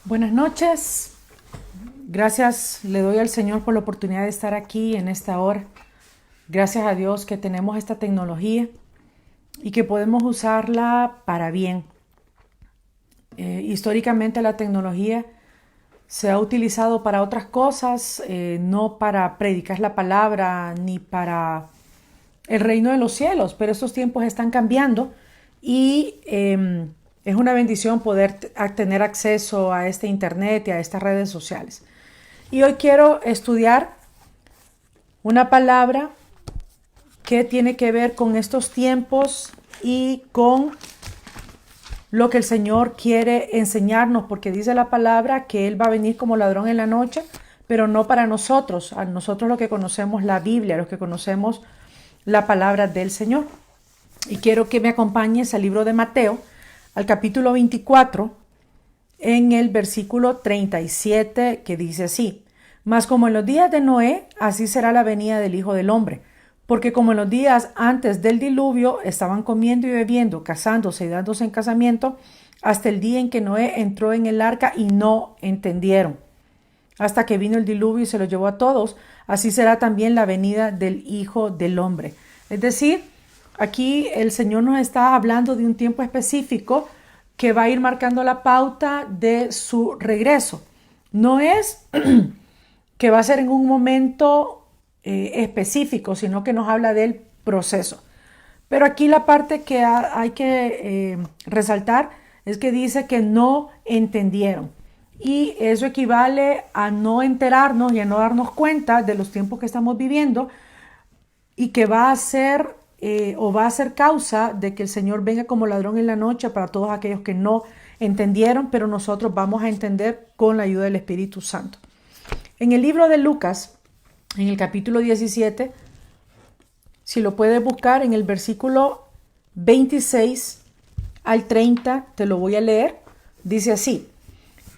Buenas noches. Gracias le doy al Señor por la oportunidad de estar aquí en esta hora. Gracias a Dios que tenemos esta tecnología y que podemos usarla para bien. Históricamente la tecnología se ha utilizado para otras cosas, no para predicar la palabra ni para el reino de los cielos, pero estos tiempos están cambiando y es una bendición poder tener acceso a este internet y a estas redes sociales. Y hoy quiero estudiar una palabra que tiene que ver con estos tiempos y con lo que el Señor quiere enseñarnos, porque dice la palabra que Él va a venir como ladrón en la noche, pero no para nosotros, a nosotros los que conocemos la Biblia, los que conocemos la palabra del Señor. Y quiero que me acompañes al libro de Mateo, al capítulo 24, en el versículo 37, que dice así: Mas como en los días de Noé, así será la venida del Hijo del Hombre. Porque como en los días antes del diluvio estaban comiendo y bebiendo, casándose y dándose en casamiento, hasta el día en que Noé entró en el arca y no entendieron, hasta que vino el diluvio y se lo llevó a todos, así será también la venida del Hijo del Hombre. Es decir, aquí el Señor nos está hablando de un tiempo específico que va a ir marcando la pauta de su regreso. No es que va a ser en un momento específico, sino que nos habla del proceso. Pero aquí la parte que hay que resaltar es que dice que no entendieron. Y eso equivale a no enterarnos y a no darnos cuenta de los tiempos que estamos viviendo y que va a ser o va a ser causa de que el Señor venga como ladrón en la noche para todos aquellos que no entendieron, pero nosotros vamos a entender con la ayuda del Espíritu Santo. En el libro de Lucas, en el capítulo 17, si lo puedes buscar en el versículo 26 al 30, te lo voy a leer. Dice así: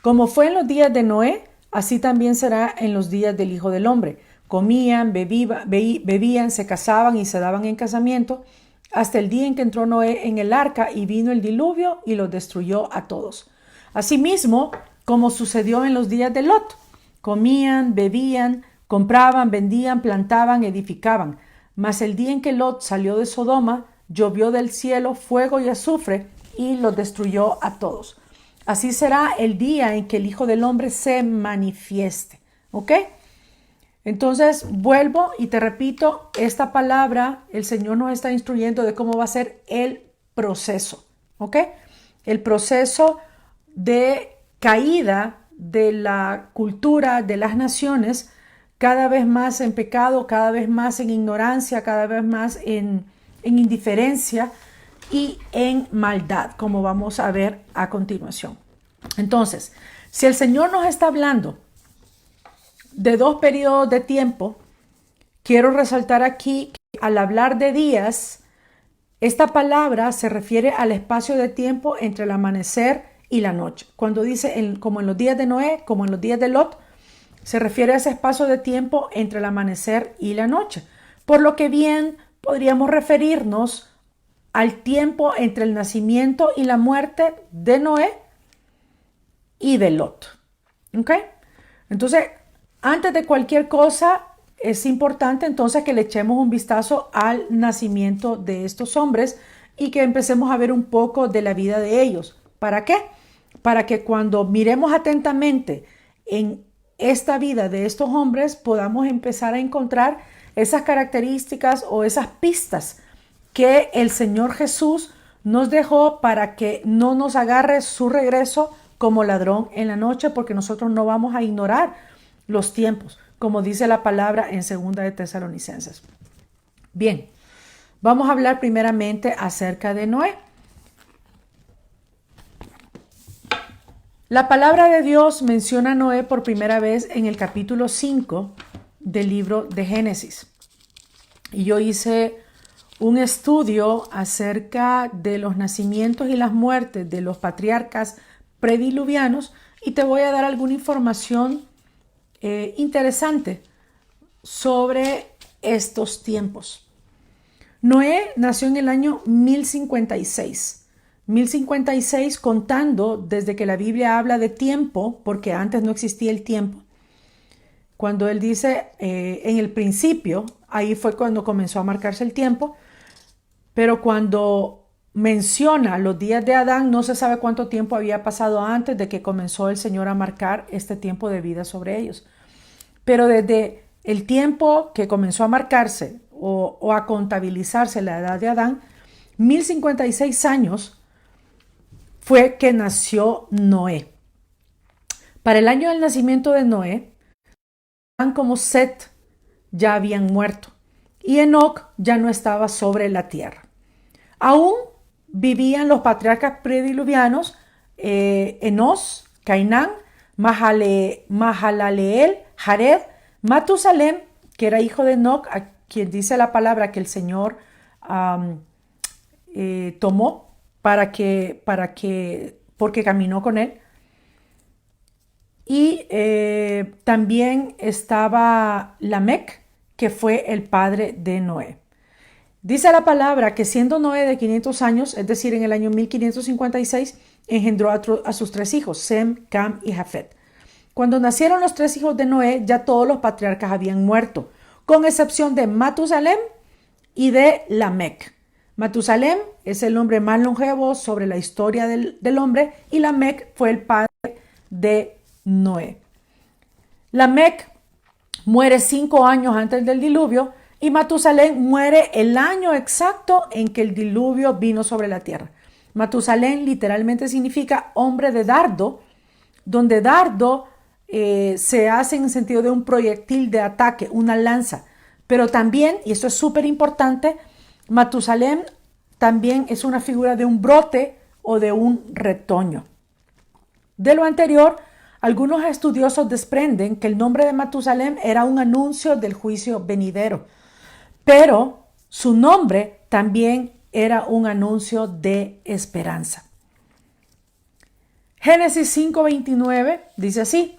Como fue en los días de Noé, así también será en los días del Hijo del Hombre. Comían, bebían, se casaban y se daban en casamiento, hasta el día en que entró Noé en el arca y vino el diluvio y los destruyó a todos. Asimismo, como sucedió en los días de Lot, comían, bebían, compraban, vendían, plantaban, edificaban. Mas el día en que Lot salió de Sodoma, llovió del cielo fuego y azufre y los destruyó a todos. Así será el día en que el Hijo del Hombre se manifieste. ¿Ok? Entonces vuelvo y te repito, esta palabra el Señor nos está instruyendo de cómo va a ser el proceso. ¿Ok? El proceso de caída de la cultura de las naciones, cada vez más en pecado, cada vez más en ignorancia, cada vez más en indiferencia y en maldad, como vamos a ver a continuación. Entonces, si el Señor nos está hablando de dos periodos de tiempo, quiero resaltar aquí que al hablar de días, esta palabra se refiere al espacio de tiempo entre el amanecer y la noche. Cuando dice como en los días de Noé, como en los días de Lot, se refiere a ese espacio de tiempo entre el amanecer y la noche. Por lo que bien podríamos referirnos al tiempo entre el nacimiento y la muerte de Noé y de Lot. ¿Ok? Entonces, antes de cualquier cosa, es importante entonces que le echemos un vistazo al nacimiento de estos hombres y que empecemos a ver un poco de la vida de ellos. ¿Para qué? Para que cuando miremos atentamente en esta vida de estos hombres podamos empezar a encontrar esas características o esas pistas que el Señor Jesús nos dejó para que no nos agarre su regreso como ladrón en la noche, porque nosotros no vamos a ignorar los tiempos, como dice la palabra en 2 de Tesalonicenses. Bien, vamos a hablar primeramente acerca de Noé. La palabra de Dios menciona a Noé por primera vez en el capítulo 5 del libro de Génesis. Y yo hice un estudio acerca de los nacimientos y las muertes de los patriarcas prediluvianos y te voy a dar alguna información interesante sobre estos tiempos. Noé nació en el año 1056 1056 contando desde que la Biblia habla de tiempo, porque antes no existía el tiempo. Cuando él dice en el principio, ahí fue cuando comenzó a marcarse el tiempo, pero cuando menciona los días de Adán, no se sabe cuánto tiempo había pasado antes de que comenzó el Señor a marcar este tiempo de vida sobre ellos. Pero desde el tiempo que comenzó a marcarse o a contabilizarse la edad de Adán, 1056 años fue que nació Noé. Para el año del nacimiento de Noé, Adán como Set ya habían muerto y Enoc ya no estaba sobre la tierra. Aún vivían los patriarcas prediluvianos Enos, Cainán, Mahalaleel, Jared, Matusalem, que era hijo de Enoc, a quien dice la palabra que el Señor tomó porque caminó con él. Y también estaba Lamec, que fue el padre de Noé. Dice la palabra que siendo Noé de 500 años, es decir, en el año 1556, engendró a sus 3 hijos, Sem, Cam y Jafet. Cuando nacieron los 3 hijos de Noé, ya todos los patriarcas habían muerto, con excepción de Matusalem y de Lamec. Matusalem es el hombre más longevo sobre la historia del hombre y Lamec fue el padre de Noé. Lamec muere 5 años antes del diluvio y Matusalén muere el año exacto en que el diluvio vino sobre la tierra. Matusalén literalmente significa hombre de dardo, donde dardo se hace en el sentido de un proyectil de ataque, una lanza. Pero también, y esto es súper importante, Matusalén también es una figura de un brote o de un retoño. De lo anterior, algunos estudiosos desprenden que el nombre de Matusalén era un anuncio del juicio venidero, pero su nombre también era un anuncio de esperanza. Génesis 5:29 dice así: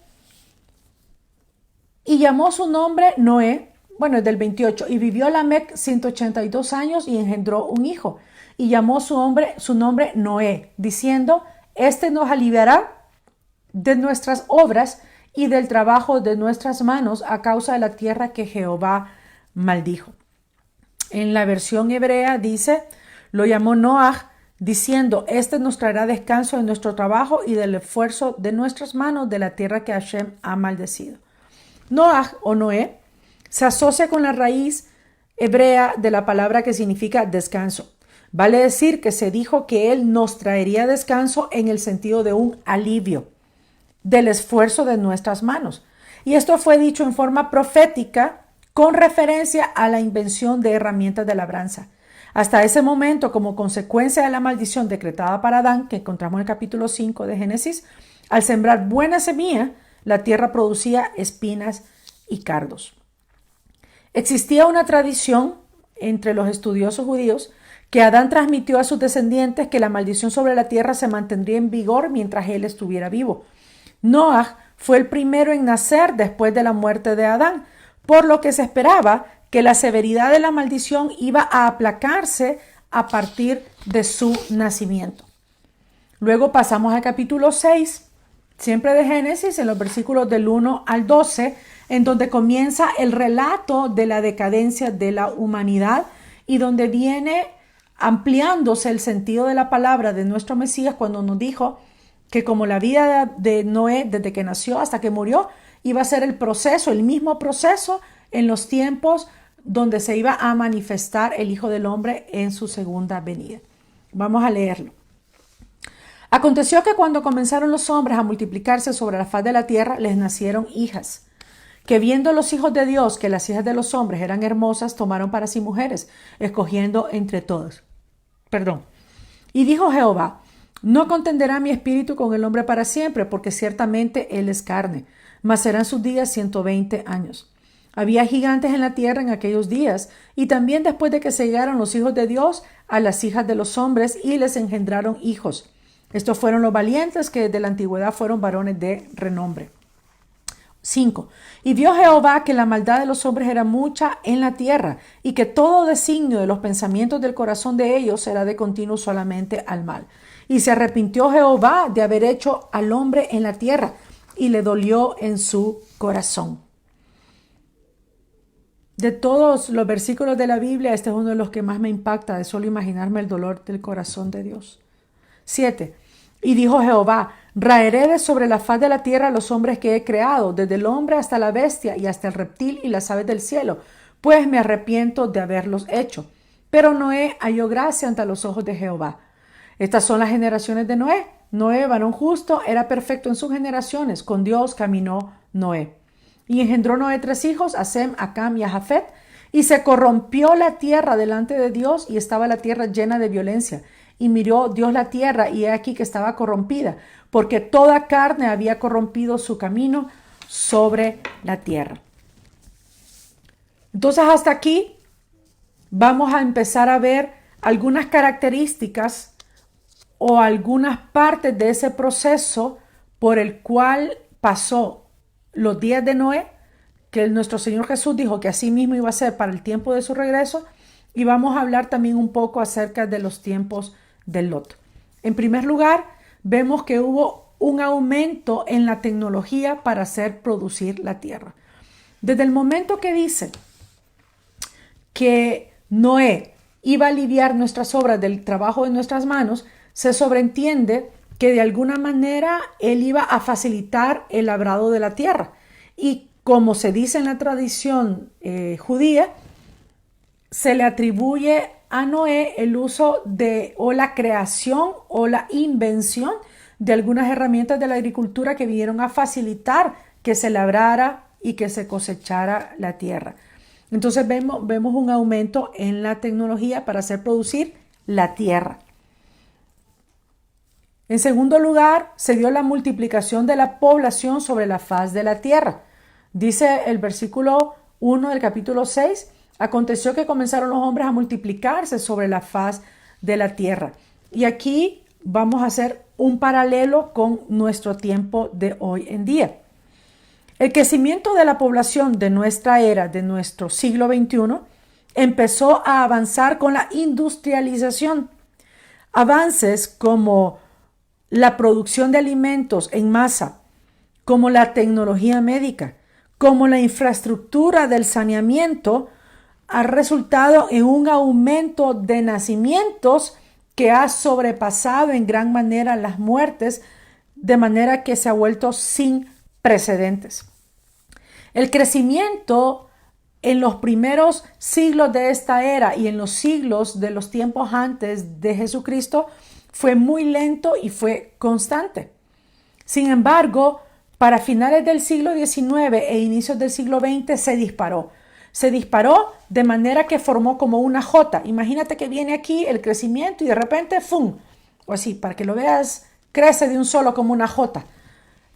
y llamó su nombre Noé, es del 28, y vivió Lamec 182 años y engendró un hijo, y llamó su nombre Noé, diciendo: este nos aliviará de nuestras obras y del trabajo de nuestras manos a causa de la tierra que Jehová maldijo. En la versión hebrea dice: lo llamó Noah, diciendo: este nos traerá descanso de nuestro trabajo y del esfuerzo de nuestras manos de la tierra que Hashem ha maldecido. Noah o Noé se asocia con la raíz hebrea de la palabra que significa descanso. Vale decir que se dijo que él nos traería descanso en el sentido de un alivio del esfuerzo de nuestras manos. Y esto fue dicho en forma profética con referencia a la invención de herramientas de labranza. Hasta ese momento, como consecuencia de la maldición decretada para Adán, que encontramos en el capítulo 5 de Génesis, al sembrar buena semilla, la tierra producía espinas y cardos. Existía una tradición entre los estudiosos judíos que Adán transmitió a sus descendientes que la maldición sobre la tierra se mantendría en vigor mientras él estuviera vivo. Noah fue el primero en nacer después de la muerte de Adán, por lo que se esperaba que la severidad de la maldición iba a aplacarse a partir de su nacimiento. Luego pasamos al capítulo 6, siempre de Génesis, en los versículos del 1 al 12, en donde comienza el relato de la decadencia de la humanidad y donde viene ampliándose el sentido de la palabra de nuestro Mesías cuando nos dijo que como la vida de Noé desde que nació hasta que murió iba a ser el mismo proceso en los tiempos donde se iba a manifestar el Hijo del Hombre en su segunda venida. Vamos a leerlo. Aconteció que cuando comenzaron los hombres a multiplicarse sobre la faz de la tierra, les nacieron hijas, que viendo los hijos de Dios que las hijas de los hombres eran hermosas, tomaron para sí mujeres, escogiendo entre todos. Y dijo Jehová: no contenderá mi espíritu con el hombre para siempre, porque ciertamente él es carne, mas serán sus días 120 años. Había gigantes en la tierra en aquellos días, y también después de que se llegaron los hijos de Dios a las hijas de los hombres y les engendraron hijos. Estos fueron los valientes que desde la antigüedad fueron varones de renombre. 5. Y vio Jehová que la maldad de los hombres era mucha en la tierra, y que todo designio de los pensamientos del corazón de ellos era de continuo solamente al mal. Y se arrepintió Jehová de haber hecho al hombre en la tierra, y le dolió en su corazón. De todos los versículos de la Biblia, este es uno de los que más me impacta, de solo imaginarme el dolor del corazón de Dios. 7. Y dijo Jehová: raeré de sobre la faz de la tierra a los hombres que he creado, desde el hombre hasta la bestia y hasta el reptil y las aves del cielo, pues me arrepiento de haberlos hecho. Pero Noé halló gracia ante los ojos de Jehová. Estas son las generaciones de Noé. Noé, varón justo, era perfecto en sus generaciones. Con Dios caminó Noé. Y engendró Noé 3 hijos, a Sem, a Cam y a Jafet. Y se corrompió la tierra delante de Dios, y estaba la tierra llena de violencia. Y miró Dios la tierra, y he aquí que estaba corrompida, porque toda carne había corrompido su camino sobre la tierra. Entonces, hasta aquí vamos a empezar a ver algunas características o algunas partes de ese proceso por el cual pasó los días de Noé, que nuestro Señor Jesús dijo que así mismo iba a ser para el tiempo de su regreso, y vamos a hablar también un poco acerca de los tiempos de Lot. En primer lugar, vemos que hubo un aumento en la tecnología para hacer producir la tierra. Desde el momento que dice que Noé iba a aliviar nuestras obras del trabajo de nuestras manos, se sobreentiende que de alguna manera él iba a facilitar el labrado de la tierra. Y como se dice en la tradición judía, se le atribuye a Noé el uso de o la creación o la invención de algunas herramientas de la agricultura que vinieron a facilitar que se labrara y que se cosechara la tierra. Entonces vemos un aumento en la tecnología para hacer producir la tierra. En segundo lugar, se dio la multiplicación de la población sobre la faz de la tierra. Dice el versículo 1 del capítulo 6, aconteció que comenzaron los hombres a multiplicarse sobre la faz de la tierra. Y aquí vamos a hacer un paralelo con nuestro tiempo de hoy en día. El crecimiento de la población de nuestra era, de nuestro siglo XXI, empezó a avanzar con la industrialización. Avances como la producción de alimentos en masa, como la tecnología médica, como la infraestructura del saneamiento, ha resultado en un aumento de nacimientos que ha sobrepasado en gran manera las muertes, de manera que se ha vuelto sin precedentes. El crecimiento en los primeros siglos de esta era y en los siglos de los tiempos antes de Jesucristo fue muy lento y fue constante. Sin embargo, para finales del siglo XIX e inicios del siglo XX se disparó. Se disparó de manera que formó como una J. Imagínate que viene aquí el crecimiento y de repente ¡fum! O así, para que lo veas, crece de un solo como una J.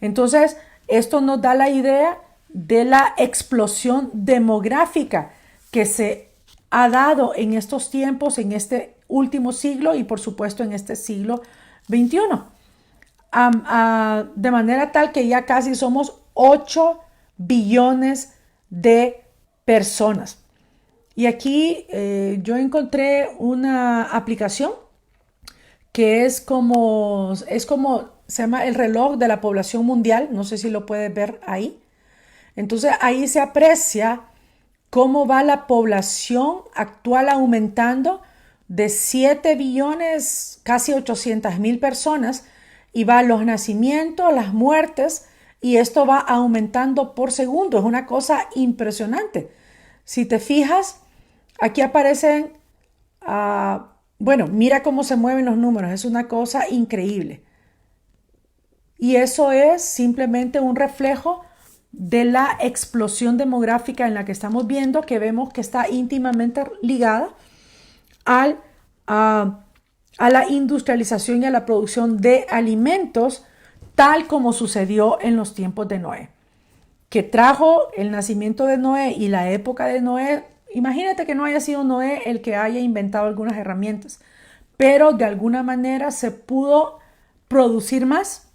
Entonces, esto nos da la idea de la explosión demográfica que se ha dado en estos tiempos, en este último siglo y por supuesto en este siglo XXI. De manera tal que ya casi somos 8 billones de personas. Y aquí yo encontré una aplicación que es como, se llama el reloj de la población mundial. No sé si lo puedes ver ahí. Entonces ahí se aprecia cómo va la población actual aumentando de 7 billones, casi 800,000 personas, y va los nacimientos, las muertes, y esto va aumentando por segundo. Es una cosa impresionante. Si te fijas, aquí aparecen, bueno, mira cómo se mueven los números, es una cosa increíble. Y eso es simplemente un reflejo de la explosión demográfica en la que estamos viendo, que vemos que está íntimamente ligada a la industrialización y a la producción de alimentos, tal como sucedió en los tiempos de Noé, que trajo el nacimiento de Noé y la época de Noé. Imagínate que no haya sido Noé el que haya inventado algunas herramientas, pero de alguna manera se pudo producir más,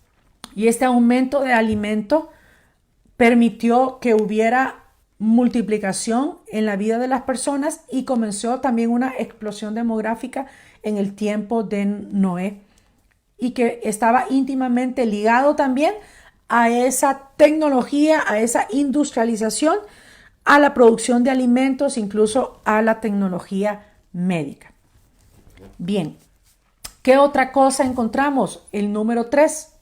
y este aumento de alimento permitió que hubiera multiplicación en la vida de las personas y comenzó también una explosión demográfica en el tiempo de Noé. y que estaba íntimamente ligado también a esa tecnología, a esa industrialización, a la producción de alimentos, incluso a la tecnología médica. Bien, ¿qué otra cosa encontramos? El número 3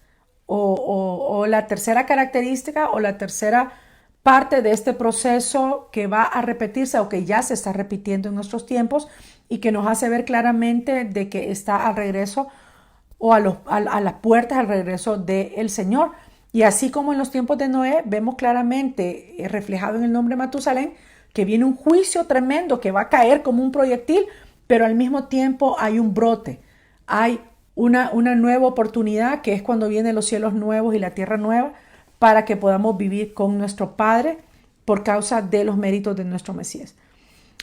o la tercera característica o la tercera parte de este proceso que va a repetirse o que ya se está repitiendo en nuestros tiempos y que nos hace ver claramente de que está al regreso o a las puertas al regreso del Señor. Y así como en los tiempos de Noé, vemos claramente reflejado en el nombre de Matusalén que viene un juicio tremendo que va a caer como un proyectil, pero al mismo tiempo hay un brote, hay una nueva oportunidad que es cuando vienen los cielos nuevos y la tierra nueva para que podamos vivir con nuestro Padre por causa de los méritos de nuestro Mesías.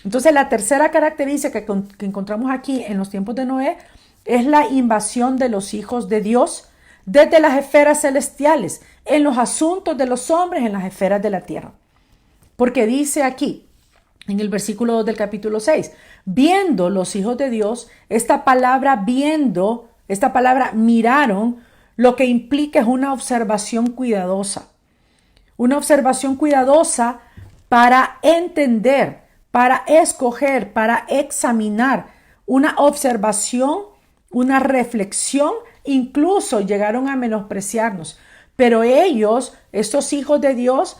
Entonces la tercera característica que encontramos aquí en los tiempos de Noé es la invasión de los hijos de Dios desde las esferas celestiales, en los asuntos de los hombres, en las esferas de la tierra. Porque dice aquí, en el versículo 2 del capítulo 6, viendo los hijos de Dios, esta palabra viendo, esta palabra miraron, lo que implica es una observación cuidadosa. Una observación cuidadosa para entender, para escoger, para examinar, una observación, una reflexión, incluso llegaron a menospreciarnos. Pero ellos, estos hijos de Dios,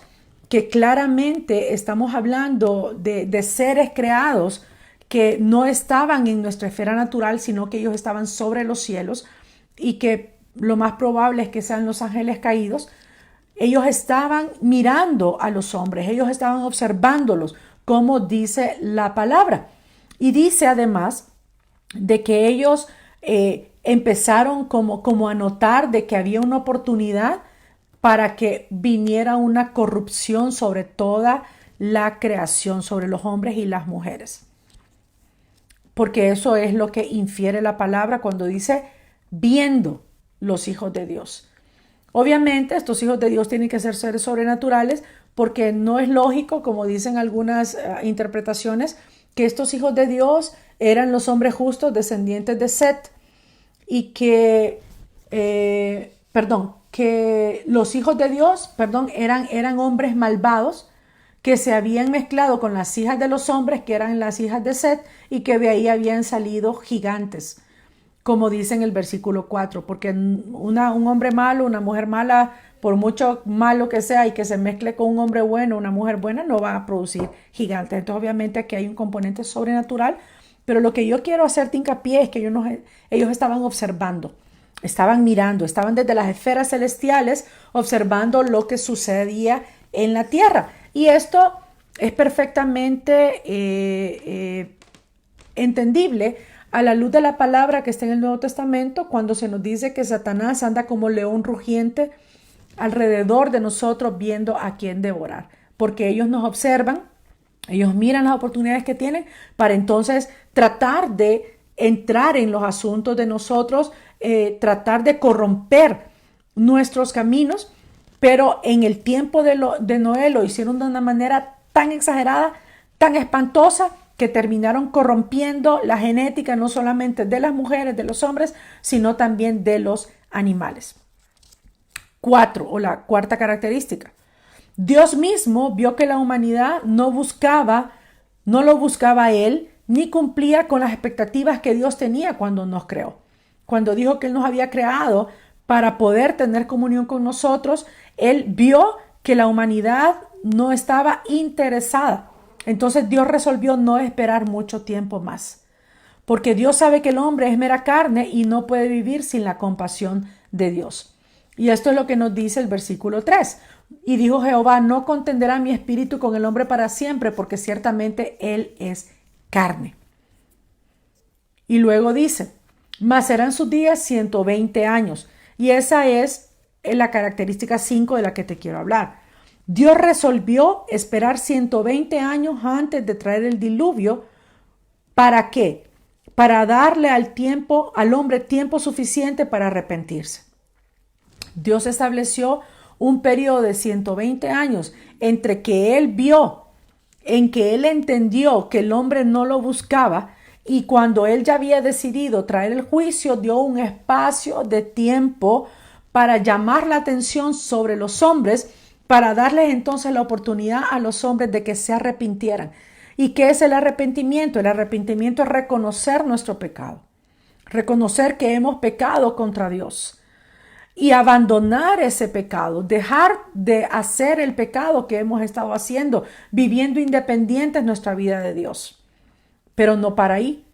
que claramente estamos hablando de seres creados que no estaban en nuestra esfera natural, sino que ellos estaban sobre los cielos y que lo más probable es que sean los ángeles caídos. Ellos estaban mirando a los hombres, ellos estaban observándolos, como dice la palabra. Y dice además de que ellos empezaron como a notar de que había una oportunidad para que viniera una corrupción sobre toda la creación, sobre los hombres y las mujeres. Porque eso es lo que infiere la palabra cuando dice viendo los hijos de Dios. Obviamente estos hijos de Dios tienen que ser seres sobrenaturales porque no es lógico, como dicen algunas interpretaciones, que estos hijos de Dios eran los hombres justos descendientes de Set y que los hijos de Dios, eran hombres malvados que se habían mezclado con las hijas de los hombres, que eran las hijas de Set, y que de ahí habían salido gigantes, como dice en el versículo 4, porque un hombre malo, una mujer mala, por mucho malo que sea y que se mezcle con un hombre bueno, una mujer buena, no va a producir gigantes. Entonces, obviamente, aquí hay un componente sobrenatural, pero lo que yo quiero hacerte hincapié es que ellos estaban observando. Estaban mirando, estaban desde las esferas celestiales observando lo que sucedía en la tierra. Y esto es perfectamente entendible a la luz de la palabra que está en el Nuevo Testamento cuando se nos dice que Satanás anda como león rugiente alrededor de nosotros viendo a quién devorar. Porque ellos nos observan, ellos miran las oportunidades que tienen para entonces tratar de entrar en los asuntos de nosotros, tratar de corromper nuestros caminos, pero en el tiempo de Noé lo hicieron de una manera tan exagerada, tan espantosa, que terminaron corrompiendo la genética no solamente de las mujeres, de los hombres, sino también de los animales. 4, o la cuarta característica. Dios mismo vio que la humanidad no lo buscaba a Él, ni cumplía con las expectativas que Dios tenía cuando nos creó. Cuando dijo que Él nos había creado para poder tener comunión con nosotros, Él vio que la humanidad no estaba interesada. Entonces Dios resolvió no esperar mucho tiempo más, porque Dios sabe que el hombre es mera carne y no puede vivir sin la compasión de Dios. Y esto es lo que nos dice el versículo 3. Y dijo Jehová, no contenderá mi espíritu con el hombre para siempre, porque ciertamente él es carne. Y luego dice, mas serán sus días 120 años. Y esa es la característica 5 de la que te quiero hablar. Dios resolvió esperar 120 años antes de traer el diluvio. ¿Para qué? Para darle al hombre tiempo suficiente para arrepentirse. Dios estableció un periodo de 120 años entre que Él vio, en que Él entendió que el hombre no lo buscaba Y cuando él ya había decidido traer el juicio, dio un espacio de tiempo para llamar la atención sobre los hombres, para darles entonces la oportunidad a los hombres de que se arrepintieran. ¿Y qué es el arrepentimiento? El arrepentimiento es reconocer nuestro pecado, reconocer que hemos pecado contra Dios y abandonar ese pecado, dejar de hacer el pecado que hemos estado haciendo, viviendo independientes en nuestra vida de Dios. Pero no para ahí.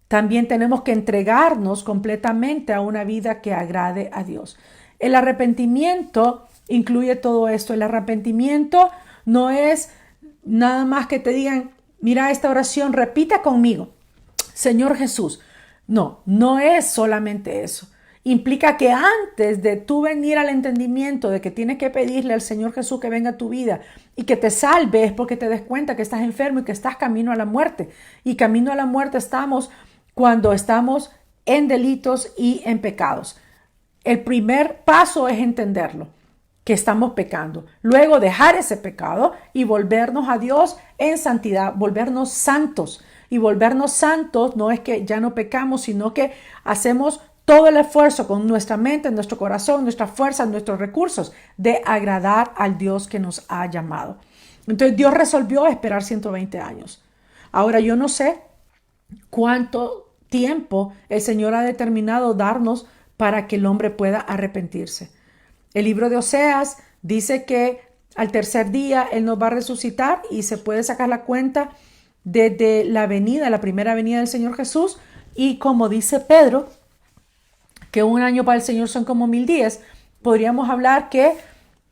También tenemos que entregarnos completamente a una vida que agrade a Dios. El arrepentimiento incluye todo esto. El arrepentimiento no es nada más que te digan, mira esta oración, repita conmigo, Señor Jesús. No, no es solamente eso. Implica que antes de tú venir al entendimiento de que tienes que pedirle al Señor Jesús que venga a tu vida y que te salve, es porque te des cuenta que estás enfermo y que estás camino a la muerte. Y camino a la muerte estamos cuando estamos en delitos y en pecados. El primer paso es entenderlo, que estamos pecando. Luego dejar ese pecado y volvernos a Dios en santidad, volvernos santos. Y volvernos santos no es que ya no pecamos, sino que hacemos todo el esfuerzo con nuestra mente, nuestro corazón, nuestras fuerzas, nuestros recursos de agradar al Dios que nos ha llamado. Entonces Dios resolvió esperar 120 años. Ahora yo no sé cuánto tiempo el Señor ha determinado darnos para que el hombre pueda arrepentirse. El libro de Oseas dice que al tercer día Él nos va a resucitar y se puede sacar la cuenta desde la primera venida del Señor Jesús. Y como dice Pedro, que un año para el Señor son como 1000 días, podríamos hablar que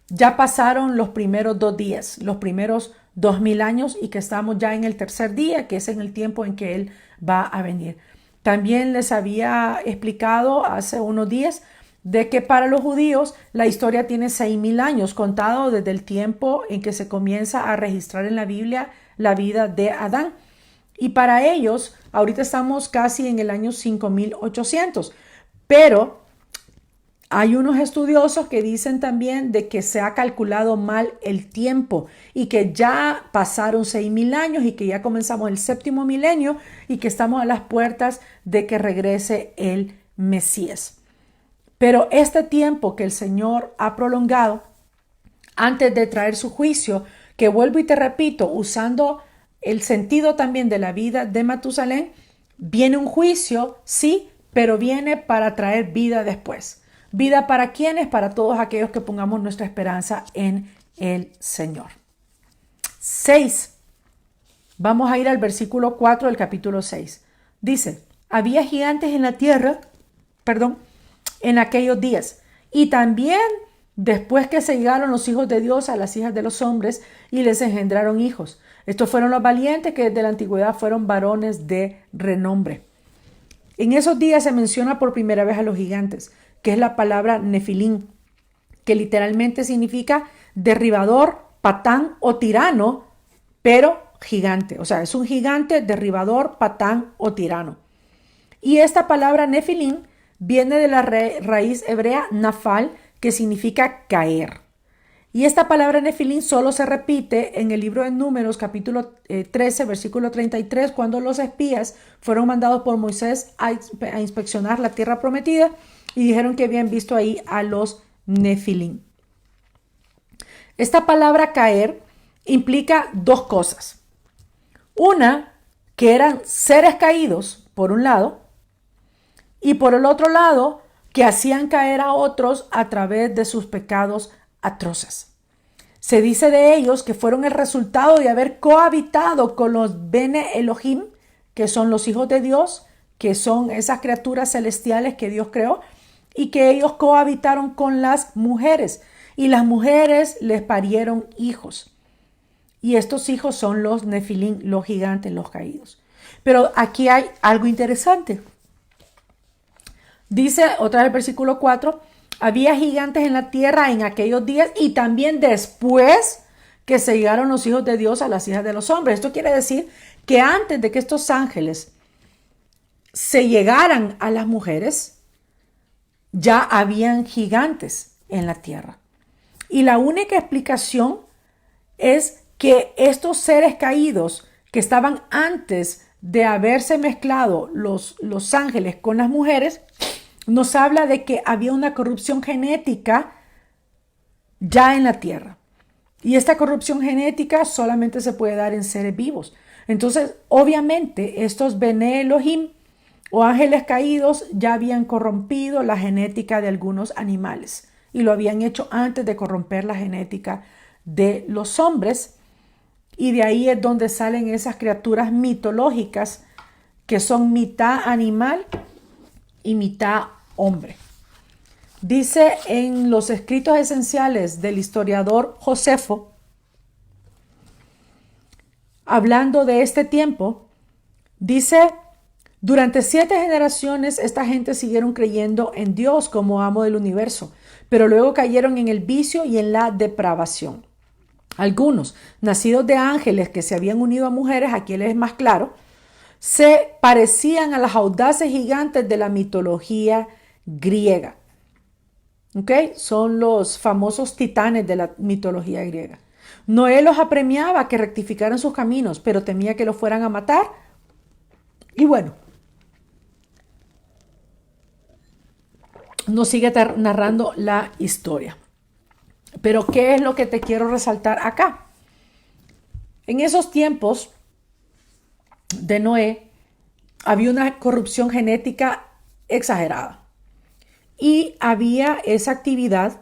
ya pasaron los primeros 2 días, los primeros 2000 años y que estamos ya en el tercer día, que es en el tiempo en que Él va a venir. También les había explicado hace unos días de que para los judíos la historia tiene 6000 años, contado desde el tiempo en que se comienza a registrar en la Biblia la vida de Adán. Y para ellos, ahorita estamos casi en el año 5800. Pero hay unos estudiosos que dicen también de que se ha calculado mal el tiempo y que ya pasaron 6000 años y que ya comenzamos el 7º milenio y que estamos a las puertas de que regrese el Mesías. Pero este tiempo que el Señor ha prolongado antes de traer su juicio, que vuelvo y te repito, usando el sentido también de la vida de Matusalén, viene un juicio, sí, pero viene para traer vida después. ¿Vida para quiénes? Para todos aquellos que pongamos nuestra esperanza en el Señor. 6. Vamos a ir al versículo 4 del capítulo 6. Dice, había gigantes en la tierra, en aquellos días, y también después que se llegaron los hijos de Dios a las hijas de los hombres y les engendraron hijos. Estos fueron los valientes que desde la antigüedad fueron varones de renombre. En esos días se menciona por primera vez a los gigantes, que es la palabra Nefilín, que literalmente significa derribador, patán o tirano, pero gigante. O sea, es un gigante, derribador, patán o tirano. Y esta palabra Nefilín viene de la raíz hebrea nafal, que significa caer. Y esta palabra Nefilín solo se repite en el libro de Números, capítulo 13, versículo 33, cuando los espías fueron mandados por Moisés a inspeccionar la tierra prometida y dijeron que habían visto ahí a los Nefilín. Esta palabra caer implica dos cosas. Una, que eran seres caídos, por un lado, y por el otro lado, que hacían caer a otros a través de sus pecados atroces. Se dice de ellos que fueron el resultado de haber cohabitado con los Bene Elohim, que son los hijos de Dios, que son esas criaturas celestiales que Dios creó, y que ellos cohabitaron con las mujeres, y las mujeres les parieron hijos. Y estos hijos son los Nefilín, los gigantes, los caídos. Pero aquí hay algo interesante. Dice otra vez el versículo 4, había gigantes en la tierra en aquellos días y también después que se llegaron los hijos de Dios a las hijas de los hombres. Esto quiere decir que antes de que estos ángeles se llegaran a las mujeres, ya habían gigantes en la tierra. Y la única explicación es que estos seres caídos que estaban antes de haberse mezclado los ángeles con las mujeres, nos habla de que había una corrupción genética ya en la tierra. Y esta corrupción genética solamente se puede dar en seres vivos. Entonces, obviamente, estos Bene Elohim o ángeles caídos ya habían corrompido la genética de algunos animales y lo habían hecho antes de corromper la genética de los hombres. Y de ahí es donde salen esas criaturas mitológicas que son mitad animal y mitad hombre. Dice en los escritos esenciales del historiador Josefo, hablando de este tiempo, dice: durante 7 generaciones esta gente siguieron creyendo en Dios como amo del universo, pero luego cayeron en el vicio y en la depravación. Algunos, nacidos de ángeles que se habían unido a mujeres, aquí es más claro, se parecían a las audaces gigantes de la mitología griega. ¿Ok? Son los famosos titanes de la mitología griega. Noé los apremiaba que rectificaran sus caminos, pero temía que los fueran a matar. Y bueno, nos sigue narrando la historia. Pero ¿qué es lo que te quiero resaltar acá? En esos tiempos de Noé había una corrupción genética exagerada. Y había esa actividad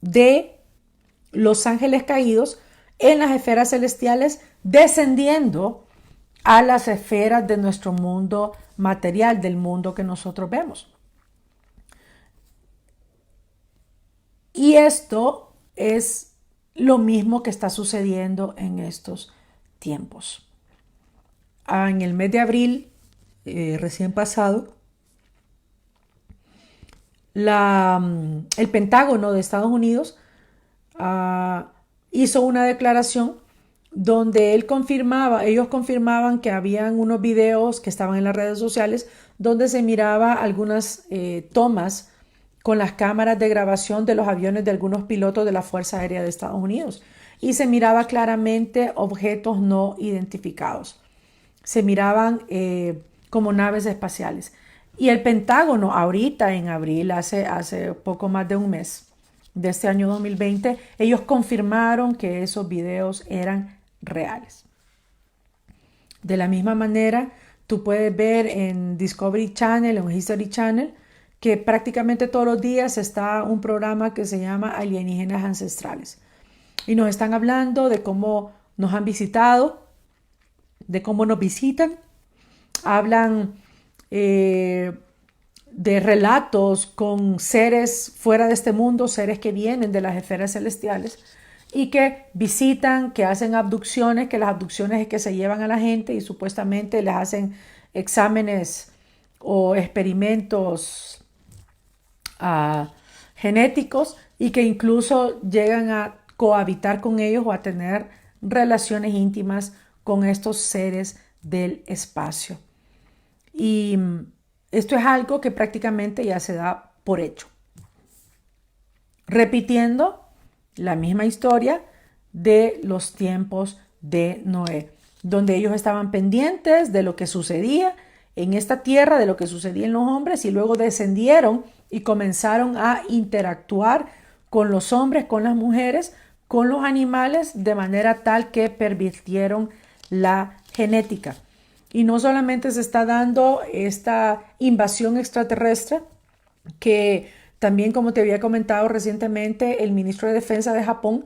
de los ángeles caídos en las esferas celestiales descendiendo a las esferas de nuestro mundo material, del mundo que nosotros vemos. Y esto es lo mismo que está sucediendo en estos tiempos. En el mes de abril, recién pasado, el Pentágono de Estados Unidos hizo una declaración donde ellos confirmaban que habían unos videos que estaban en las redes sociales donde se miraba algunas tomas con las cámaras de grabación de los aviones de algunos pilotos de la Fuerza Aérea de Estados Unidos y se miraba claramente objetos no identificados. Se miraban como naves espaciales. Y el Pentágono ahorita en abril, hace poco más de un mes de este año 2020, ellos confirmaron que esos videos eran reales. De la misma manera, tú puedes ver en Discovery Channel, en History Channel, que prácticamente todos los días está un programa que se llama Alienígenas Ancestrales. Y nos están hablando de cómo nos han visitado, de cómo nos visitan. Hablan de relatos con seres fuera de este mundo, seres que vienen de las esferas celestiales y que visitan, que hacen abducciones, que las abducciones es que se llevan a la gente y supuestamente les hacen exámenes o experimentos genéticos y que incluso llegan a cohabitar con ellos o a tener relaciones íntimas con estos seres del espacio. Y esto es algo que prácticamente ya se da por hecho. Repitiendo la misma historia de los tiempos de Noé, donde ellos estaban pendientes de lo que sucedía en esta tierra, de lo que sucedía en los hombres, y luego descendieron y comenzaron a interactuar con los hombres, con las mujeres, con los animales, de manera tal que pervirtieron la genética. Y no solamente se está dando esta invasión extraterrestre, que también, como te había comentado recientemente, el ministro de Defensa de Japón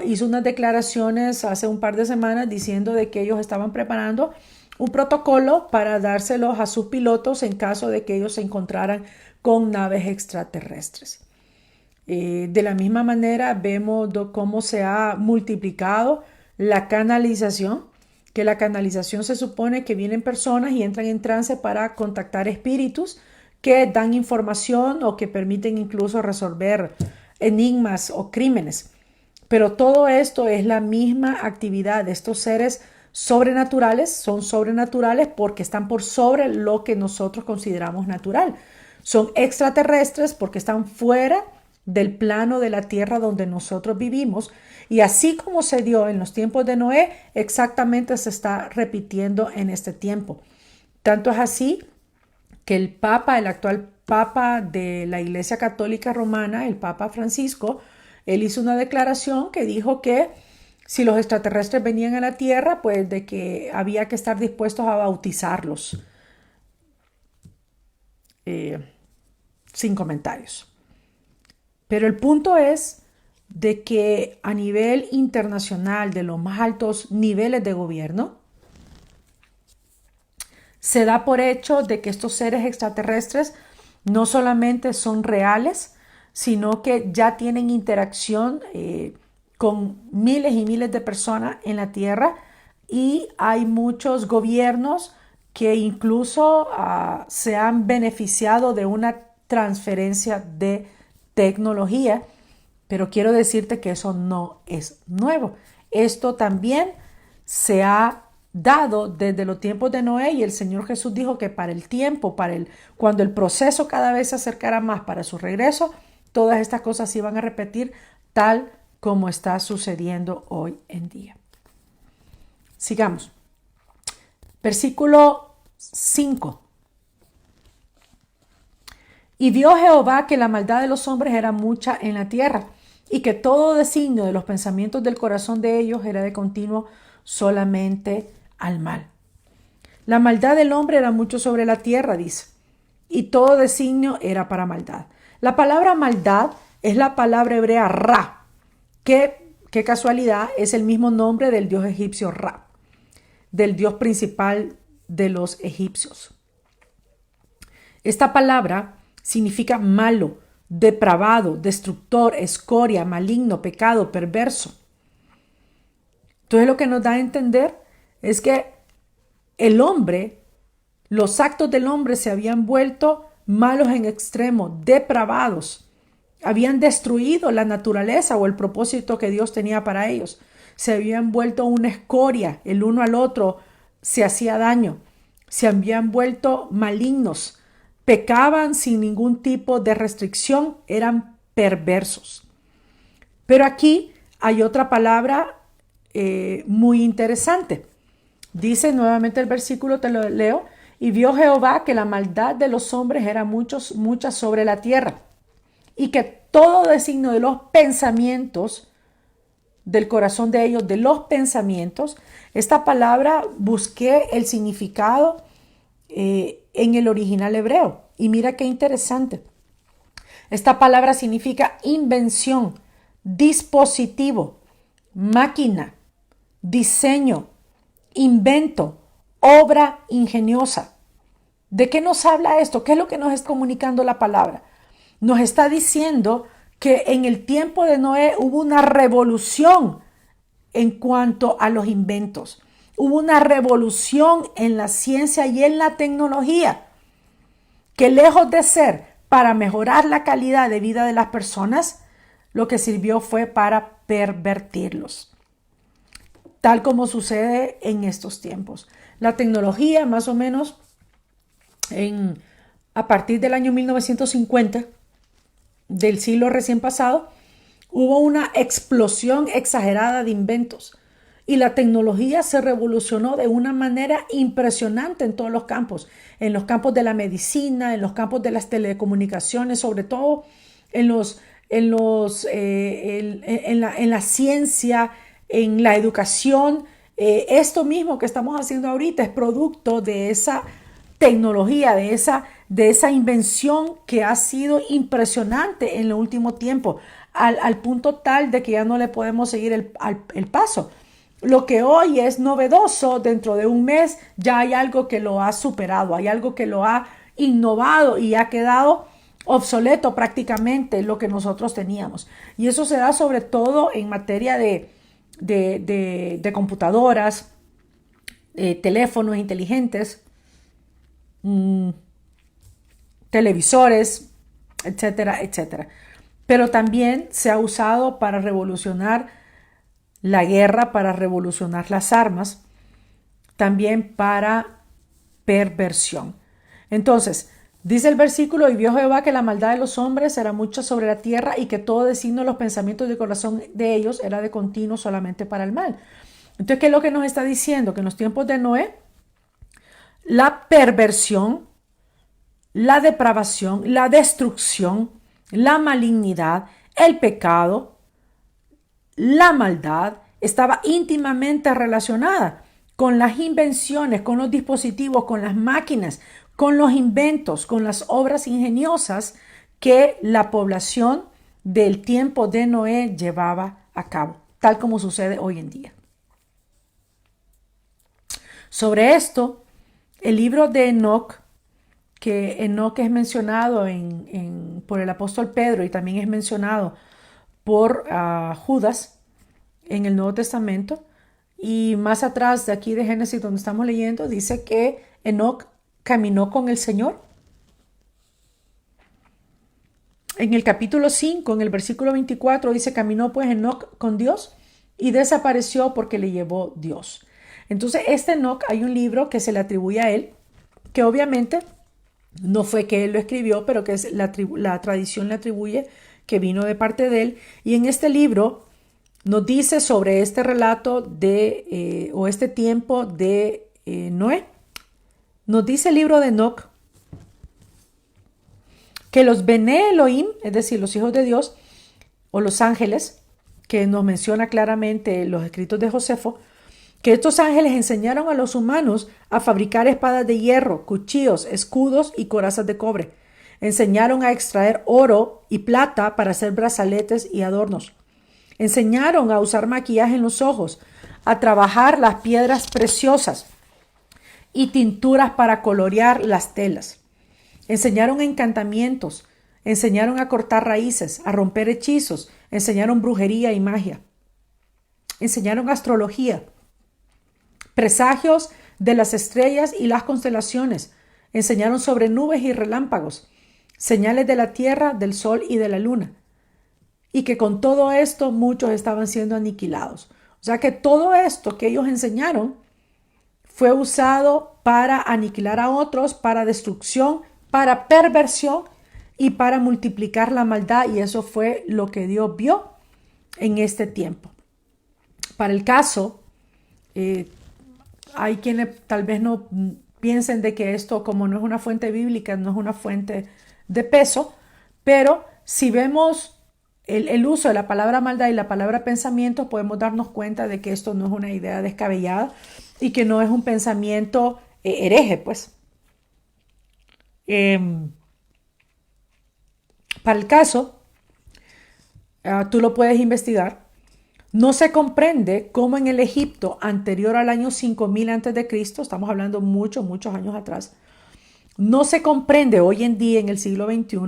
hizo unas declaraciones hace un par de semanas diciendo de que ellos estaban preparando un protocolo para dárselos a sus pilotos en caso de que ellos se encontraran con naves extraterrestres. De la misma manera vemos cómo se ha multiplicado la canalización, que la canalización se supone que vienen personas y entran en trance para contactar espíritus que dan información o que permiten incluso resolver enigmas o crímenes. Pero todo esto es la misma actividad de estos seres sobrenaturales. Son sobrenaturales porque están por sobre lo que nosotros consideramos natural. Son extraterrestres porque están fuera del plano de la tierra donde nosotros vivimos. Y así como se dio en los tiempos de Noé, exactamente se está repitiendo en este tiempo. Tanto es así que el Papa, el actual Papa de la Iglesia Católica Romana, el Papa Francisco, él hizo una declaración que dijo que si los extraterrestres venían a la Tierra, pues de que había que estar dispuestos a bautizarlos. Sin comentarios. Pero el punto es de que a nivel internacional, de los más altos niveles de gobierno, se da por hecho de que estos seres extraterrestres no solamente son reales, sino que ya tienen interacción con miles y miles de personas en la Tierra, y hay muchos gobiernos que incluso se han beneficiado de una transferencia de tecnología, pero quiero decirte que eso no es nuevo. Esto también se ha dado desde los tiempos de Noé, y el Señor Jesús dijo que para el tiempo, cuando el proceso cada vez se acercara más para su regreso, todas estas cosas se iban a repetir tal como está sucediendo hoy en día. Sigamos. Versículo 5. Y vio Jehová que la maldad de los hombres era mucha en la tierra, y que todo designio de los pensamientos del corazón de ellos era de continuo solamente al mal. La maldad del hombre era mucho sobre la tierra, dice, y todo designio era para maldad. La palabra maldad es la palabra hebrea Ra, que, qué casualidad, es el mismo nombre del dios egipcio Ra, del dios principal de los egipcios. Esta palabra significa malo, depravado, destructor, escoria, maligno, pecado, perverso. Entonces lo que nos da a entender es que el hombre, los actos del hombre se habían vuelto malos en extremo, depravados. Habían destruido la naturaleza o el propósito que Dios tenía para ellos. Se habían vuelto una escoria, el uno al otro se hacía daño. Se habían vuelto malignos, pecaban sin ningún tipo de restricción, eran perversos. Pero aquí hay otra palabra muy interesante. Dice nuevamente el versículo, te lo leo: y vio Jehová que la maldad de los hombres era mucha sobre la tierra, y que todo designio de los pensamientos del corazón de ellos, de los pensamientos. Esta palabra busqué el significado en el original hebreo, y mira qué interesante. Esta palabra significa invención, dispositivo, máquina, diseño, invento, obra ingeniosa. ¿De qué nos habla esto? ¿Qué es lo que nos está comunicando la palabra? Nos está diciendo que en el tiempo de Noé hubo una revolución en cuanto a los inventos. Hubo una revolución en la ciencia y en la tecnología, que lejos de ser para mejorar la calidad de vida de las personas, lo que sirvió fue para pervertirlos, tal como sucede en estos tiempos. La tecnología, más o menos a partir del año 1950, del siglo recién pasado, hubo una explosión exagerada de inventos, y la tecnología se revolucionó de una manera impresionante en todos los campos de la medicina, en los campos de las telecomunicaciones, sobre todo en la ciencia, en la educación. Esto mismo que estamos haciendo ahorita es producto de esa tecnología, de esa invención que ha sido impresionante en el último tiempo, al punto tal de que ya no le podemos seguir el paso. Lo que hoy es novedoso, dentro de un mes ya hay algo que lo ha superado, hay algo que lo ha innovado y ha quedado obsoleto prácticamente lo que nosotros teníamos. Y eso se da sobre todo en materia de computadoras, teléfonos inteligentes, televisores, etcétera, etcétera. Pero también se ha usado para revolucionar la guerra, para revolucionar las armas, también para perversión. Entonces, Dice el versículo, y vio Jehová que la maldad de los hombres era mucha sobre la tierra y que todo designio de los pensamientos del corazón de ellos era de continuo solamente para el mal. Entonces, ¿qué es lo que nos está diciendo? Que en los tiempos de Noé, la perversión, la depravación, la destrucción, la malignidad, el pecado, la maldad estaba íntimamente relacionada con las invenciones, con los dispositivos, con las máquinas, con los inventos, con las obras ingeniosas que la población del tiempo de Noé llevaba a cabo, tal como sucede hoy en día. Sobre esto, el libro de Enoc, que Enoc es mencionado por el apóstol Pedro y también es mencionado por Judas en el Nuevo Testamento, y más atrás de aquí de Génesis donde estamos leyendo, dice que Enoc caminó con el Señor. En el capítulo 5, en el versículo 24, dice, caminó pues Enoc con Dios y desapareció porque le llevó Dios. Entonces, este Enoc, hay un libro que se le atribuye a él, que obviamente no fue que él lo escribió, pero que es la tradición le atribuye que vino de parte de él. Y en este libro nos dice sobre este relato o este tiempo de Noé. Nos dice el libro de Enoc que los Bene Elohim, es decir, los hijos de Dios, o los ángeles, que nos menciona claramente los escritos de Josefo, que estos ángeles enseñaron a los humanos a fabricar espadas de hierro, cuchillos, escudos y corazas de cobre. Enseñaron a extraer oro y plata para hacer brazaletes y adornos. Enseñaron a usar maquillaje en los ojos, a trabajar las piedras preciosas y tinturas para colorear las telas. Enseñaron encantamientos, enseñaron a cortar raíces, a romper hechizos, enseñaron brujería y magia. Enseñaron astrología, presagios de las estrellas y las constelaciones. Enseñaron sobre nubes y relámpagos, señales de la tierra, del sol y de la luna. Y que con todo esto muchos estaban siendo aniquilados. O sea que todo esto que ellos enseñaron fue usado para aniquilar a otros, para destrucción, para perversión y para multiplicar la maldad. Y eso fue lo que Dios vio en este tiempo. Para el caso, hay quienes tal vez no piensen de que esto, como no es una fuente bíblica, no es una fuente de peso, pero si vemos el uso de la palabra maldad y la palabra pensamiento, podemos darnos cuenta de que esto no es una idea descabellada y que no es un pensamiento hereje, pues. Para el caso, tú lo puedes investigar. No se comprende cómo en el Egipto anterior al año 5000 a.C., estamos hablando muchos años atrás, no se comprende hoy en día en el siglo XXI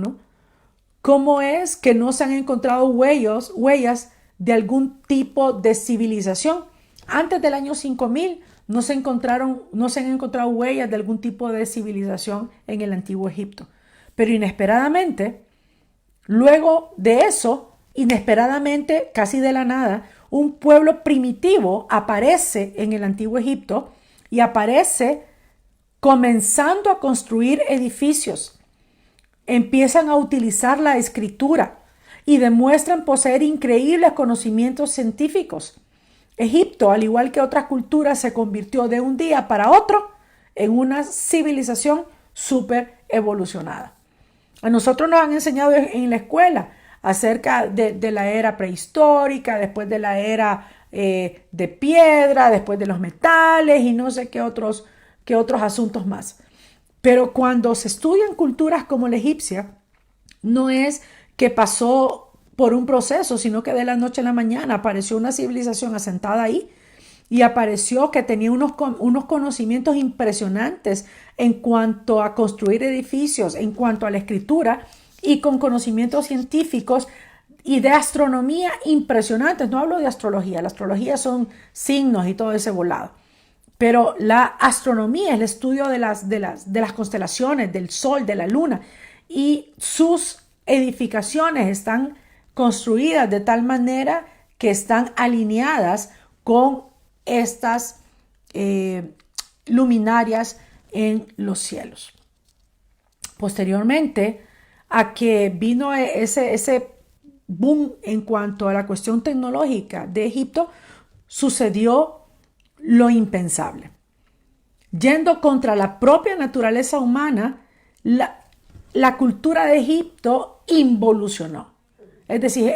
cómo es que no se han encontrado huellas de algún tipo de civilización. Antes del año 5000 no se han encontrado huellas de algún tipo de civilización en el antiguo Egipto. Pero inesperadamente, luego de eso, inesperadamente, casi de la nada, un pueblo primitivo aparece en el antiguo Egipto y aparece comenzando a construir edificios. Empiezan a utilizar la escritura y demuestran poseer increíbles conocimientos científicos. Egipto, al igual que otras culturas, se convirtió de un día para otro en una civilización súper evolucionada. A nosotros nos han enseñado en la escuela acerca de la era prehistórica, después de la era de piedra, después de los metales y no sé qué otros asuntos más. Pero cuando se estudian culturas como la egipcia, no es que pasó por un proceso, sino que de la noche a la mañana apareció una civilización asentada ahí y apareció que tenía unos conocimientos impresionantes en cuanto a construir edificios, en cuanto a la escritura y con conocimientos científicos y de astronomía impresionantes. No hablo de astrología, la astrología son signos y todo ese volado. Pero la astronomía es el estudio de las constelaciones, del sol, de la luna, y sus edificaciones están construidas de tal manera que están alineadas con estas luminarias en los cielos. Posteriormente a que vino ese boom en cuanto a la cuestión tecnológica de Egipto, sucedió lo impensable. Yendo contra la propia naturaleza humana, la cultura de Egipto involucionó. Es decir,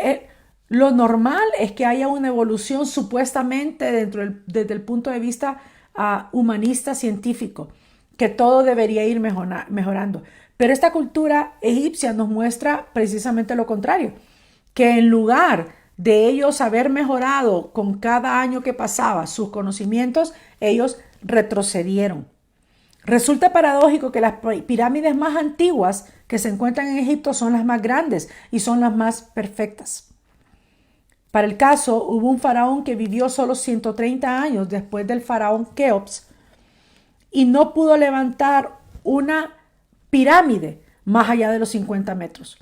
lo normal es que haya una evolución supuestamente desde el punto de vista humanista científico, que todo debería ir mejorando. Pero esta cultura egipcia nos muestra precisamente lo contrario, que en lugar de ellos haber mejorado con cada año que pasaba sus conocimientos, ellos retrocedieron. Resulta paradójico que las pirámides más antiguas que se encuentran en Egipto son las más grandes y son las más perfectas. Para el caso, hubo un faraón que vivió solo 130 años después del faraón Keops y no pudo levantar una pirámide más allá de los 50 metros.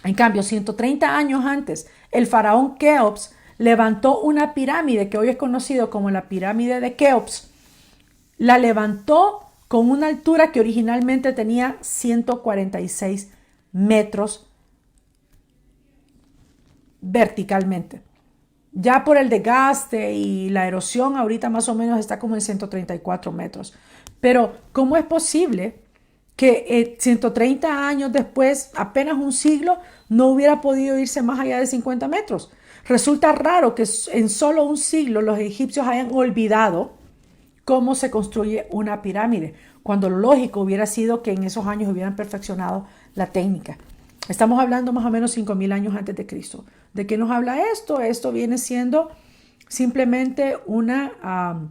En cambio, 130 años antes, el faraón Keops levantó una pirámide que hoy es conocido como la pirámide de Keops. La levantó con una altura que originalmente tenía 146 metros verticalmente. Ya por el desgaste y la erosión, ahorita más o menos está como en 134 metros. Pero, ¿cómo es posible que 130 años después, apenas un siglo, no hubiera podido irse más allá de 50 metros? Resulta raro que en solo un siglo los egipcios hayan olvidado cómo se construye una pirámide, cuando lo lógico hubiera sido que en esos años hubieran perfeccionado la técnica. Estamos hablando más o menos 5,000 años antes de Cristo. ¿De qué nos habla esto? Esto viene siendo simplemente una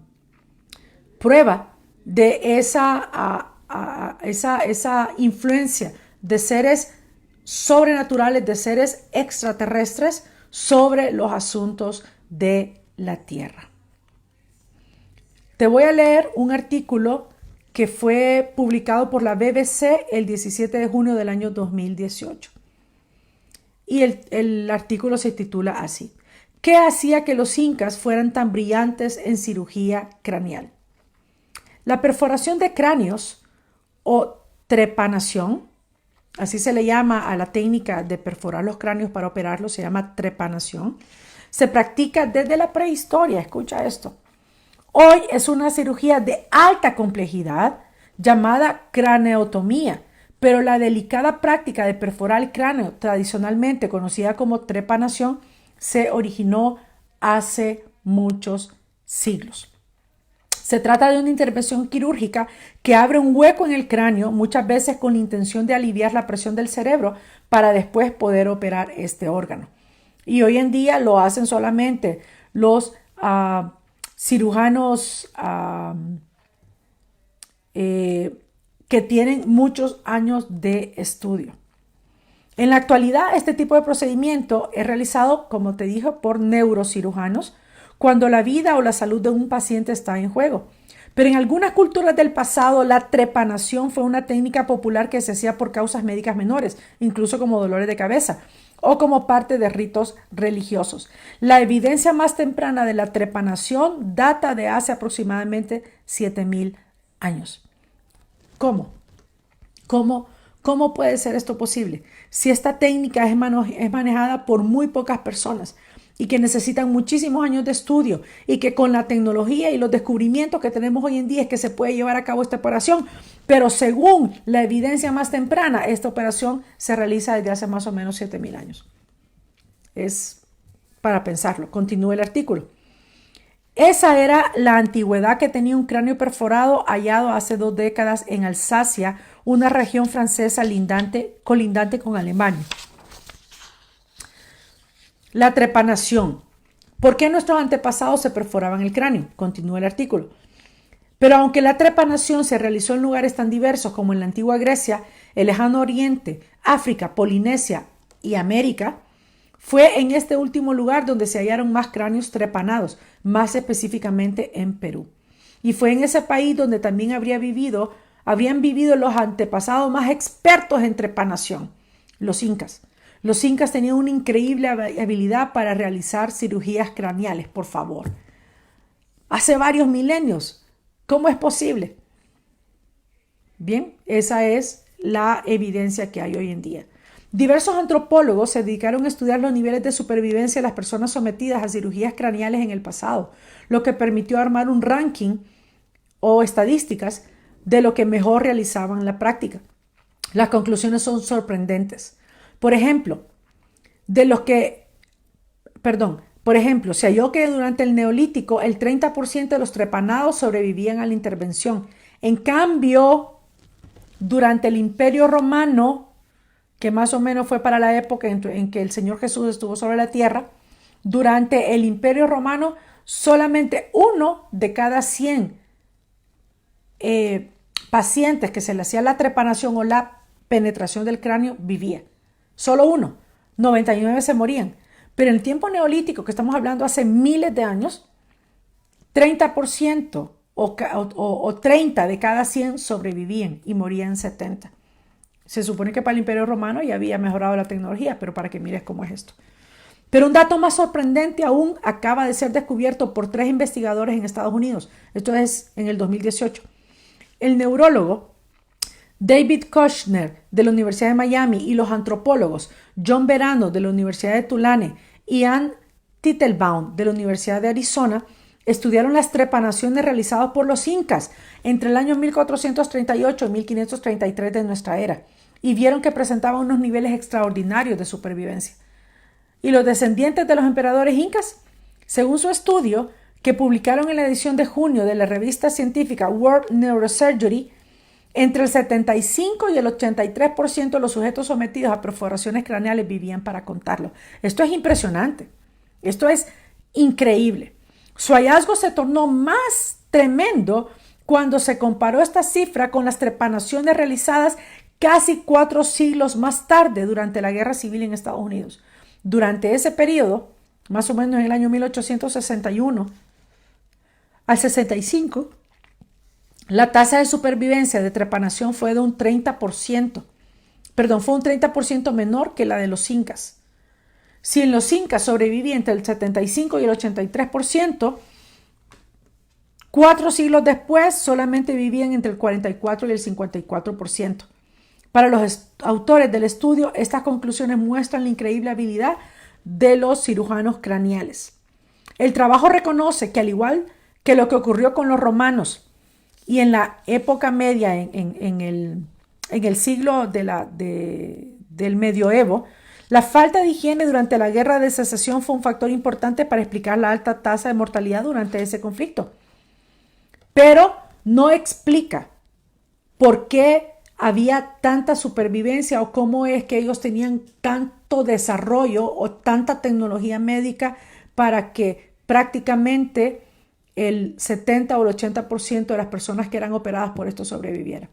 prueba de esa influencia de seres sobrenaturales, de seres extraterrestres sobre los asuntos de la Tierra. Te voy a leer un artículo que fue publicado por la BBC el 17 de junio del año 2018. Y el artículo se titula así: ¿Qué hacía que los incas fueran tan brillantes en cirugía craneal? La perforación de cráneos o trepanación, así se le llama a la técnica de perforar los cráneos para operarlos, se llama trepanación, se practica desde la prehistoria. Escucha esto. Hoy es una cirugía de alta complejidad llamada craneotomía, pero la delicada práctica de perforar el cráneo, tradicionalmente conocida como trepanación, se originó hace muchos siglos. Se trata de una intervención quirúrgica que abre un hueco en el cráneo, muchas veces con la intención de aliviar la presión del cerebro para después poder operar este órgano. Y hoy en día lo hacen solamente los cirujanos que tienen muchos años de estudio. En la actualidad, este tipo de procedimiento es realizado, como te dije, por neurocirujanos cuando la vida o la salud de un paciente está en juego. Pero en algunas culturas del pasado, la trepanación fue una técnica popular que se hacía por causas médicas menores, incluso como dolores de cabeza, o como parte de ritos religiosos. La evidencia más temprana de la trepanación data de hace aproximadamente 7,000 años. ¿Cómo? ¿Cómo puede ser esto posible? Si esta técnica es manejada por muy pocas personas y que necesitan muchísimos años de estudio y que con la tecnología y los descubrimientos que tenemos hoy en día es que se puede llevar a cabo esta operación, pero según la evidencia más temprana, esta operación se realiza desde hace más o menos 7,000 años. Es para pensarlo. Continúa el artículo. Esa era la antigüedad que tenía un cráneo perforado hallado hace 2 décadas en Alsacia, una región francesa colindante con Alemania. La trepanación. ¿Por qué nuestros antepasados se perforaban el cráneo? Continúa el artículo. Pero aunque la trepanación se realizó en lugares tan diversos como en la antigua Grecia, el lejano oriente, África, Polinesia y América, fue en este último lugar donde se hallaron más cráneos trepanados, más específicamente en Perú. Y fue en ese país donde también habrían vivido los antepasados más expertos en trepanación, los incas. Los incas tenían una increíble habilidad para realizar cirugías craneales, por favor. Hace varios milenios. ¿Cómo es posible? Bien, esa es la evidencia que hay hoy en día. Diversos antropólogos se dedicaron a estudiar los niveles de supervivencia de las personas sometidas a cirugías craneales en el pasado, lo que permitió armar un ranking o estadísticas de lo que mejor realizaban en la práctica. Las conclusiones son sorprendentes. Por ejemplo, se halló que durante el Neolítico el 30% de los trepanados sobrevivían a la intervención. En cambio, durante el Imperio Romano, que más o menos fue para la época en que el Señor Jesús estuvo sobre la tierra, durante el Imperio Romano solamente 1 de cada 100 pacientes que se le hacía la trepanación o la penetración del cráneo vivía. Solo 1. 99 se morían. Pero en el tiempo neolítico, que estamos hablando hace miles de años, 30% o 30 de cada 100 sobrevivían y morían 70. Se supone que para el Imperio Romano ya había mejorado la tecnología, pero para que mires cómo es esto. Pero un dato más sorprendente aún acaba de ser descubierto por 3 investigadores en Estados Unidos. Esto es en el 2018. El neurólogo David Kushner de la Universidad de Miami y los antropólogos John Verano de la Universidad de Tulane y Ann Titelbaum de la Universidad de Arizona estudiaron las trepanaciones realizadas por los incas entre el año 1438 y 1533 de nuestra era y vieron que presentaban unos niveles extraordinarios de supervivencia. ¿Y los descendientes de los emperadores incas? Según su estudio, que publicaron en la edición de junio de la revista científica World Neurosurgery, entre el 75 y el 83% de los sujetos sometidos a perforaciones craneales vivían para contarlo. Esto es impresionante. Esto es increíble. Su hallazgo se tornó más tremendo cuando se comparó esta cifra con las trepanaciones realizadas casi 4 siglos más tarde durante la Guerra Civil en Estados Unidos. Durante ese periodo, más o menos en el año 1861 al 65, la tasa de supervivencia de trepanación fue de un 30%. Fue un 30% menor que la de los incas. Si en los incas sobrevivía entre el 75 y el 83%, 4 siglos después solamente vivían entre el 44 y el 54%. Para los autores del estudio, estas conclusiones muestran la increíble habilidad de los cirujanos craneales. El trabajo reconoce que al igual que lo que ocurrió con los romanos y en la época media, en el siglo del medioevo, la falta de higiene durante la Guerra de Secesión fue un factor importante para explicar la alta tasa de mortalidad durante ese conflicto. Pero no explica por qué había tanta supervivencia o cómo es que ellos tenían tanto desarrollo o tanta tecnología médica para que prácticamente el 70 o el 80% de las personas que eran operadas por esto sobrevivieran.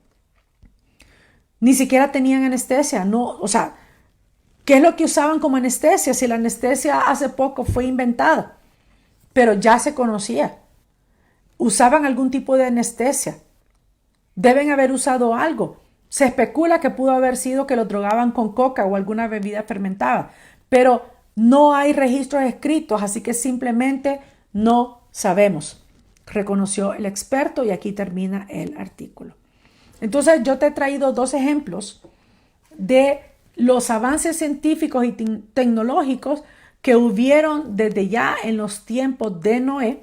Ni siquiera tenían anestesia, ¿qué es lo que usaban como anestesia? Si la anestesia hace poco fue inventada, pero ya se conocía. Usaban algún tipo de anestesia. Deben haber usado algo. Se especula que pudo haber sido que lo drogaban con coca o alguna bebida fermentada, pero no hay registros escritos, así que simplemente no sabemos, reconoció el experto, y aquí termina el artículo. Entonces yo te he traído 2 ejemplos de los avances científicos y tecnológicos que hubieron desde ya en los tiempos de Noé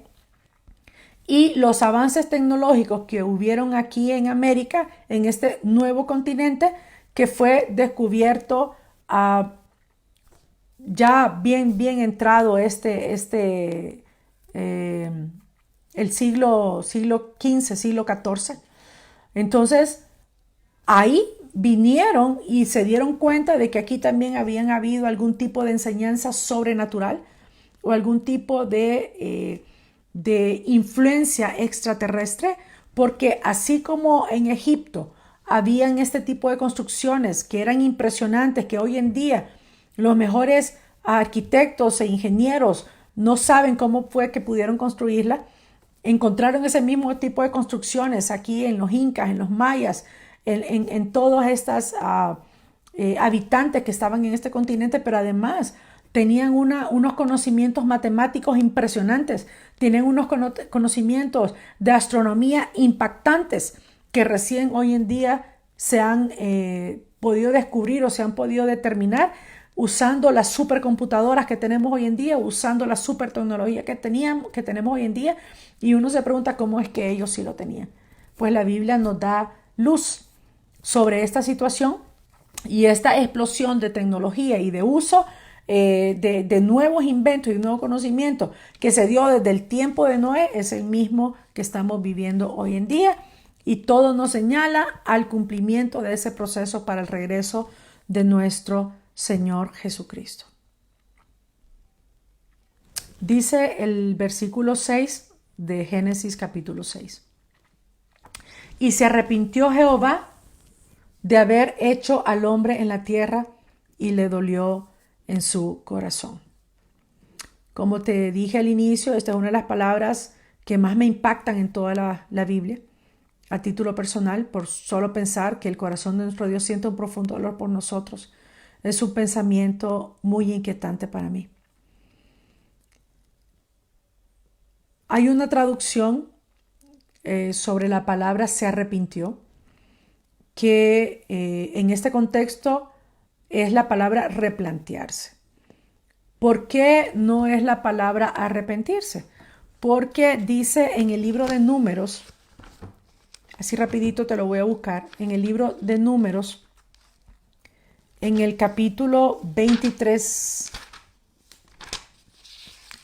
y los avances tecnológicos que hubieron aquí en América, en este nuevo continente que fue descubierto ya bien entrado el siglo XV, siglo XIV. Entonces, ahí vinieron y se dieron cuenta de que aquí también habían habido algún tipo de enseñanza sobrenatural o algún tipo de influencia extraterrestre, porque así como en Egipto habían este tipo de construcciones que eran impresionantes, que hoy en día los mejores arquitectos e ingenieros no saben cómo fue que pudieron construirla, encontraron ese mismo tipo de construcciones aquí en los incas, en los mayas, en todas estas habitantes que estaban en este continente, pero además tenían unos conocimientos matemáticos impresionantes, tienen unos conocimientos de astronomía impactantes que recién hoy en día se han podido descubrir o se han podido determinar usando las supercomputadoras que tenemos hoy en día, usando la super tecnología que tenemos hoy en día, y uno se pregunta cómo es que ellos sí lo tenían. Pues la Biblia nos da luz sobre esta situación y esta explosión de tecnología y de uso de nuevos inventos y nuevo conocimiento que se dio desde el tiempo de Noé es el mismo que estamos viviendo hoy en día, y todo nos señala al cumplimiento de ese proceso para el regreso de nuestro Señor Jesucristo. Dice el versículo 6 de Génesis capítulo 6. Y se arrepintió Jehová de haber hecho al hombre en la tierra, y le dolió en su corazón. Como te dije al inicio, esta es una de las palabras que más me impactan en toda la Biblia, a título personal, por solo pensar que el corazón de nuestro Dios siente un profundo dolor por nosotros. Es un pensamiento muy inquietante para mí. Hay una traducción sobre la palabra se arrepintió, que en este contexto es la palabra replantearse. ¿Por qué no es la palabra arrepentirse? Porque dice en el libro de Números, así rapidito te lo voy a buscar, en el libro de Números, en el capítulo 23,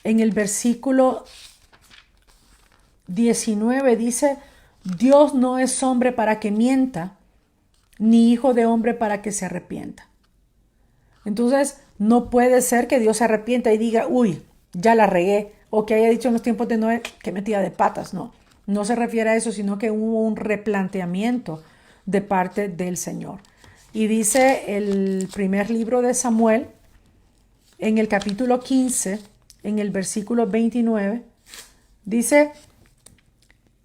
en el versículo 19 dice: Dios no es hombre para que mienta, ni hijo de hombre para que se arrepienta. Entonces, no puede ser que Dios se arrepienta y diga, uy, ya la regué, o que haya dicho en los tiempos de Noé que metía de patas. No se refiere a eso, sino que hubo un replanteamiento de parte del Señor. Y dice el primer libro de Samuel, en el capítulo 15, en el versículo 29, dice: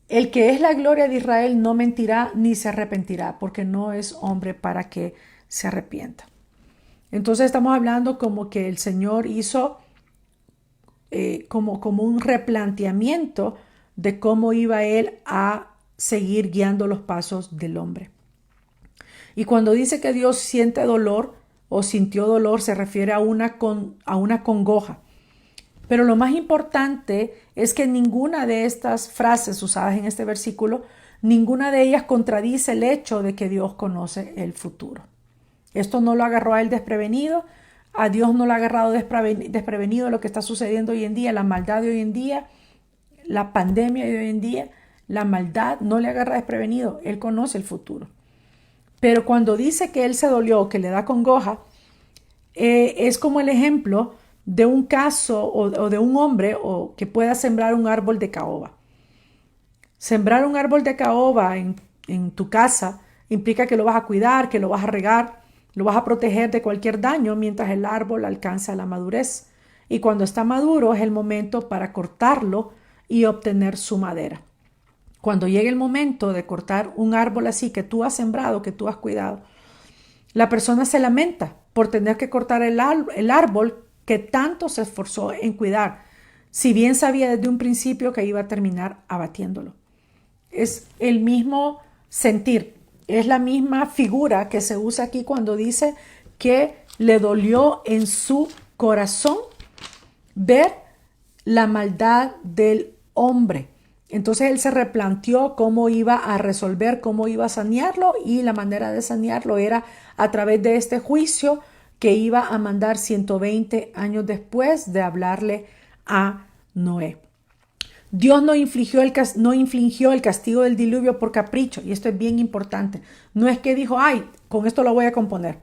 el que es la gloria de Israel no mentirá ni se arrepentirá, porque no es hombre para que se arrepienta. Entonces estamos hablando como que el Señor hizo como un replanteamiento de cómo iba Él a seguir guiando los pasos del hombre. Y cuando dice que Dios siente dolor o sintió dolor, se refiere a una congoja. Pero lo más importante es que ninguna de estas frases usadas en este versículo, ninguna de ellas contradice el hecho de que Dios conoce el futuro. Esto no lo agarró a él desprevenido, a Dios no lo ha agarrado desprevenido lo que está sucediendo hoy en día, la maldad de hoy en día, la pandemia de hoy en día, la maldad no le agarra desprevenido, Él conoce el futuro. Pero cuando dice que Él se dolió, que le da congoja, es como el ejemplo de un caso o de un hombre que pueda sembrar un árbol de caoba. Sembrar un árbol de caoba en tu casa implica que lo vas a cuidar, que lo vas a regar, lo vas a proteger de cualquier daño mientras el árbol alcanza la madurez. Y cuando está maduro es el momento para cortarlo y obtener su madera. Cuando llegue el momento de cortar un árbol así que tú has sembrado, que tú has cuidado, la persona se lamenta por tener que cortar el árbol que tanto se esforzó en cuidar, si bien sabía desde un principio que iba a terminar abatiéndolo. Es el mismo sentir, es la misma figura que se usa aquí cuando dice que le dolió en su corazón ver la maldad del hombre. Entonces él se replanteó cómo iba a resolver, cómo iba a sanearlo, y la manera de sanearlo era a través de este juicio que iba a mandar 120 años después de hablarle a Noé. Dios no infligió el castigo del diluvio por capricho, y esto es bien importante. No es que dijo, ay, con esto lo voy a componer.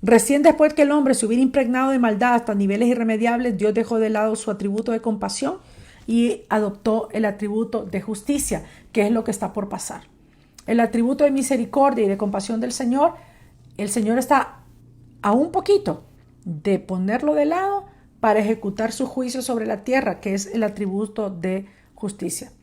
Recién después que el hombre se hubiera impregnado de maldad hasta niveles irremediables, Dios dejó de lado su atributo de compasión y adoptó el atributo de justicia, que es lo que está por pasar. El atributo de misericordia y de compasión del Señor, el Señor está a un poquito de ponerlo de lado para ejecutar su juicio sobre la tierra, que es el atributo de justicia.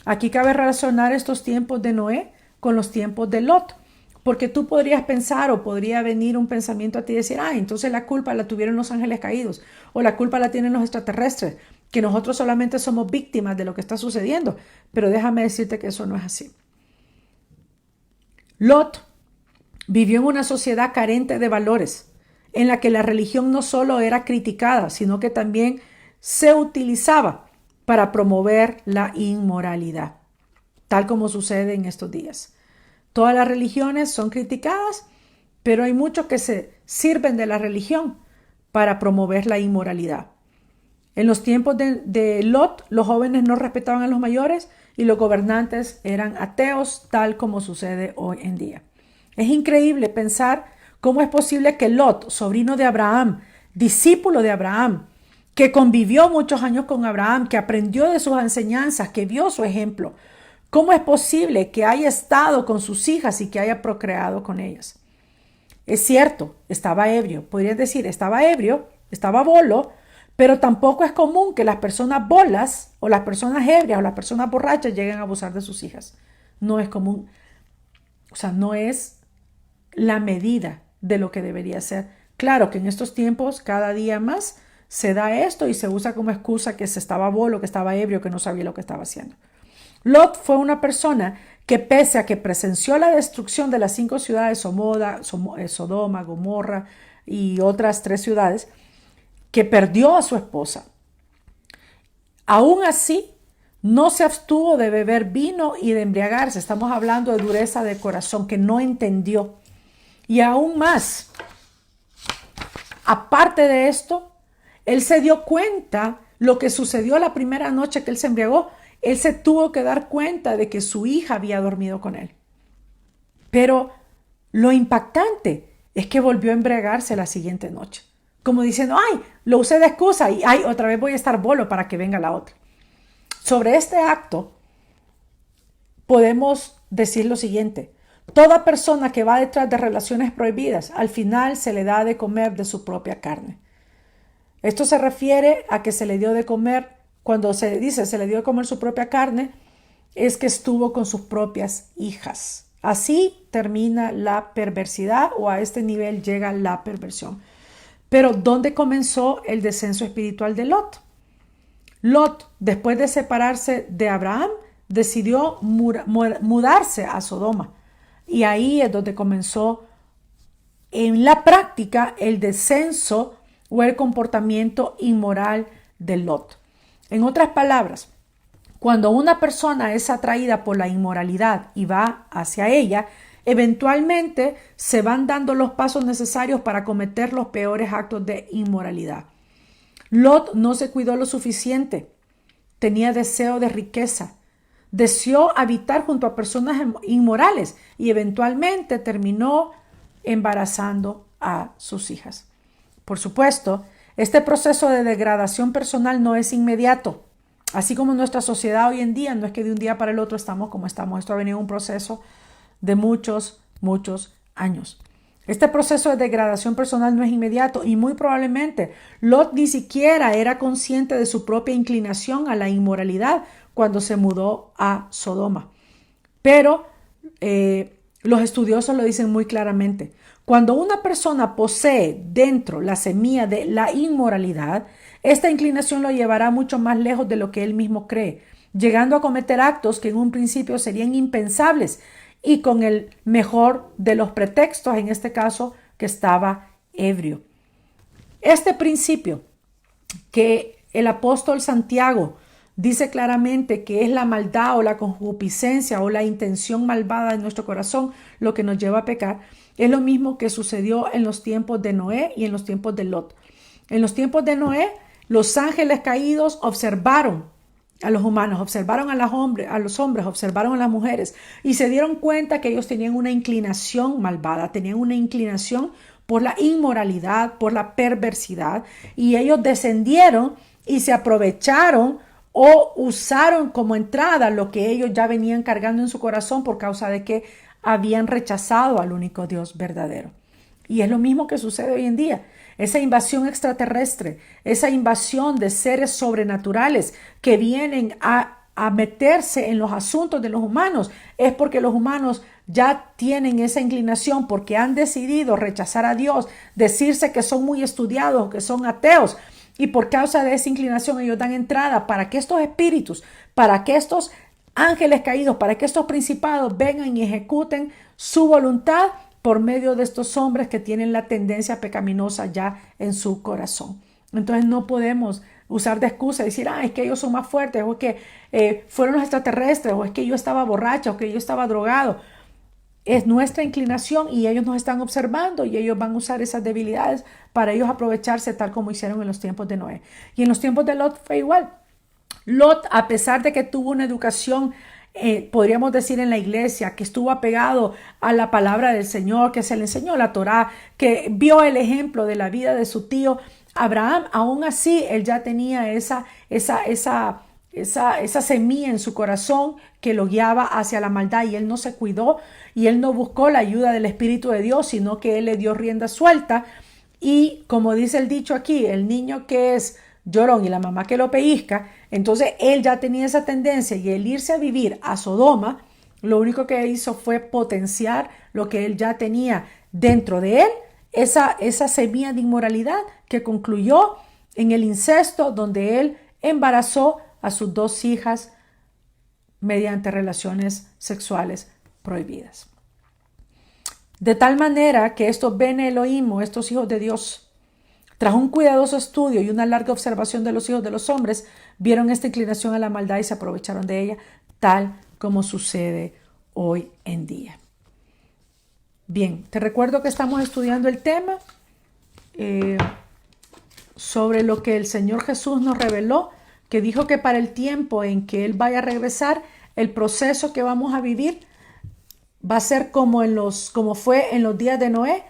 Aquí cabe relacionar estos tiempos de Noé con los tiempos de Lot, porque tú podrías pensar o podría venir un pensamiento a ti y decir, entonces la culpa la tuvieron los ángeles caídos o la culpa la tienen los extraterrestres, que nosotros solamente somos víctimas de lo que está sucediendo. Pero déjame decirte que eso no es así. Lot Vivió en una sociedad carente de valores, en la que la religión no solo era criticada, sino que también se utilizaba para promover la inmoralidad, tal como sucede en estos días. Todas las religiones son criticadas, pero hay muchos que se sirven de la religión para promover la inmoralidad. En los tiempos de Lot, los jóvenes no respetaban a los mayores y los gobernantes eran ateos, tal como sucede hoy en día. Es increíble pensar cómo es posible que Lot, sobrino de Abraham, discípulo de Abraham, que convivió muchos años con Abraham, que aprendió de sus enseñanzas, que vio su ejemplo, cómo es posible que haya estado con sus hijas y que haya procreado con ellas. Es cierto, estaba ebrio, podrías decir, estaba ebrio, estaba bolo, pero tampoco es común que las personas bolas o las personas ebrias o las personas borrachas lleguen a abusar de sus hijas. No es común, o sea, no es la medida de lo que debería ser. Claro que en estos tiempos cada día más se da esto y se usa como excusa que se estaba bolo, que estaba ebrio, que no sabía lo que estaba haciendo. Lot fue una persona que pese a que presenció la destrucción de las 5 ciudades, Sodoma, Gomorra y otras 3 ciudades, que perdió a su esposa. Aún así, no se abstuvo de beber vino y de embriagarse. Estamos hablando de dureza de corazón, que no entendió. Y aún más, aparte de esto, él se dio cuenta lo que sucedió la primera noche que él se embriagó. Él se tuvo que dar cuenta de que su hija había dormido con él. Pero lo impactante es que volvió a embriagarse la siguiente noche. Como diciendo, ay, lo usé de excusa y ay, otra vez voy a estar bolo para que venga la otra. Sobre este acto podemos decir lo siguiente. Toda persona que va detrás de relaciones prohibidas, al final se le da de comer de su propia carne. Esto se refiere a que se le dio de comer, cuando se dice se le dio de comer su propia carne, es que estuvo con sus propias hijas. Así termina la perversidad o a este nivel llega la perversión. Pero ¿dónde comenzó el descenso espiritual de Lot? Lot, después de separarse de Abraham, decidió mudarse a Sodoma. Y ahí es donde comenzó en la práctica el descenso o el comportamiento inmoral de Lot. En otras palabras, cuando una persona es atraída por la inmoralidad y va hacia ella, eventualmente se van dando los pasos necesarios para cometer los peores actos de inmoralidad. Lot no se cuidó lo suficiente, tenía deseo de riqueza, deseó habitar junto a personas inmorales y eventualmente terminó embarazando a sus hijas. Por supuesto, este proceso de degradación personal no es inmediato. Así como nuestra sociedad hoy en día, no es que de un día para el otro estamos como estamos. Esto ha venido un proceso de muchos años. Este proceso de degradación personal no es inmediato y muy probablemente Lot ni siquiera era consciente de su propia inclinación a la inmoralidad cuando se mudó a Sodoma. Pero los estudiosos lo dicen muy claramente. Cuando una persona posee dentro la semilla de la inmoralidad, esta inclinación lo llevará mucho más lejos de lo que él mismo cree, llegando a cometer actos que en un principio serían impensables y con el mejor de los pretextos, en este caso, que estaba ebrio. Este principio que el apóstol Santiago dice claramente que es la maldad o la concupiscencia o la intención malvada de nuestro corazón lo que nos lleva a pecar, es lo mismo que sucedió en los tiempos de Noé y en los tiempos de Lot. En los tiempos de Noé, los ángeles caídos observaron a los humanos, observaron a los hombres, observaron a las mujeres y se dieron cuenta que ellos tenían una inclinación malvada, tenían una inclinación por la inmoralidad, por la perversidad, y ellos descendieron y se aprovecharon o usaron como entrada lo que ellos ya venían cargando en su corazón por causa de que habían rechazado al único Dios verdadero. Y es lo mismo que sucede hoy en día. Esa invasión extraterrestre, esa invasión de seres sobrenaturales que vienen a meterse en los asuntos de los humanos, es porque los humanos ya tienen esa inclinación, porque han decidido rechazar a Dios, decirse que son muy estudiados, que son ateos, y por causa de esa inclinación ellos dan entrada para que estos espíritus, para que estos ángeles caídos, para que estos principados vengan y ejecuten su voluntad por medio de estos hombres que tienen la tendencia pecaminosa ya en su corazón. Entonces no podemos usar de excusa y decir, es que ellos son más fuertes, o es que fueron los extraterrestres, o es que yo estaba borracha, o que yo estaba drogado. Es nuestra inclinación y ellos nos están observando y ellos van a usar esas debilidades para ellos aprovecharse tal como hicieron en los tiempos de Noé. Y en los tiempos de Lot fue igual. Lot, a pesar de que tuvo una educación, podríamos decir en la iglesia, que estuvo apegado a la palabra del Señor, que se le enseñó la Torá, que vio el ejemplo de la vida de su tío Abraham, aún así él ya tenía esa semilla en su corazón que lo guiaba hacia la maldad, y él no se cuidó y él no buscó la ayuda del Espíritu de Dios, sino que él le dio rienda suelta. Y como dice el dicho aquí, el niño que es llorón y la mamá que lo pellizca, entonces él ya tenía esa tendencia, y el irse a vivir a Sodoma, lo único que hizo fue potenciar lo que él ya tenía dentro de él, esa semilla de inmoralidad que concluyó en el incesto, donde él embarazó a sus 2 hijas mediante relaciones sexuales prohibidas. De tal manera que estos Bene Elohim, o estos hijos de Dios, tras un cuidadoso estudio y una larga observación de los hijos de los hombres, vieron esta inclinación a la maldad y se aprovecharon de ella, tal como sucede hoy en día. Bien, te recuerdo que estamos estudiando el tema sobre lo que el Señor Jesús nos reveló, que dijo que para el tiempo en que Él vaya a regresar, el proceso que vamos a vivir va a ser como fue en los días de Noé,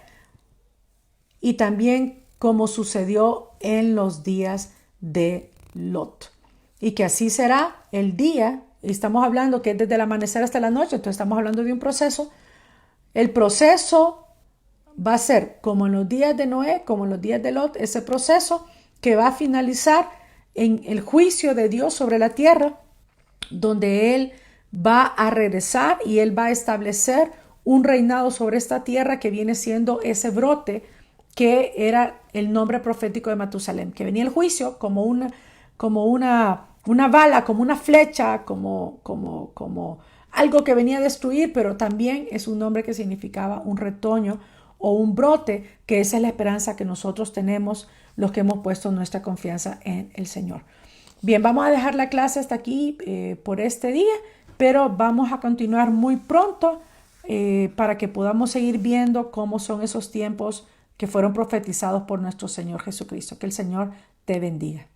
y también como sucedió en los días de Lot. Y que así será el día, y estamos hablando que es desde el amanecer hasta la noche, entonces estamos hablando de un proceso. El proceso va a ser como en los días de Noé, como en los días de Lot, ese proceso que va a finalizar en el juicio de Dios sobre la tierra, donde Él va a regresar y Él va a establecer un reinado sobre esta tierra, que viene siendo ese brote que era el nombre profético de Matusalem, que venía el juicio como una bala, como una flecha, como algo que venía a destruir, pero también es un nombre que significaba un retoño o un brote, que esa es la esperanza que nosotros tenemos, los que hemos puesto nuestra confianza en el Señor. Bien, vamos a dejar la clase hasta aquí por este día, pero vamos a continuar muy pronto para que podamos seguir viendo cómo son esos tiempos que fueron profetizados por nuestro Señor Jesucristo. Que el Señor te bendiga.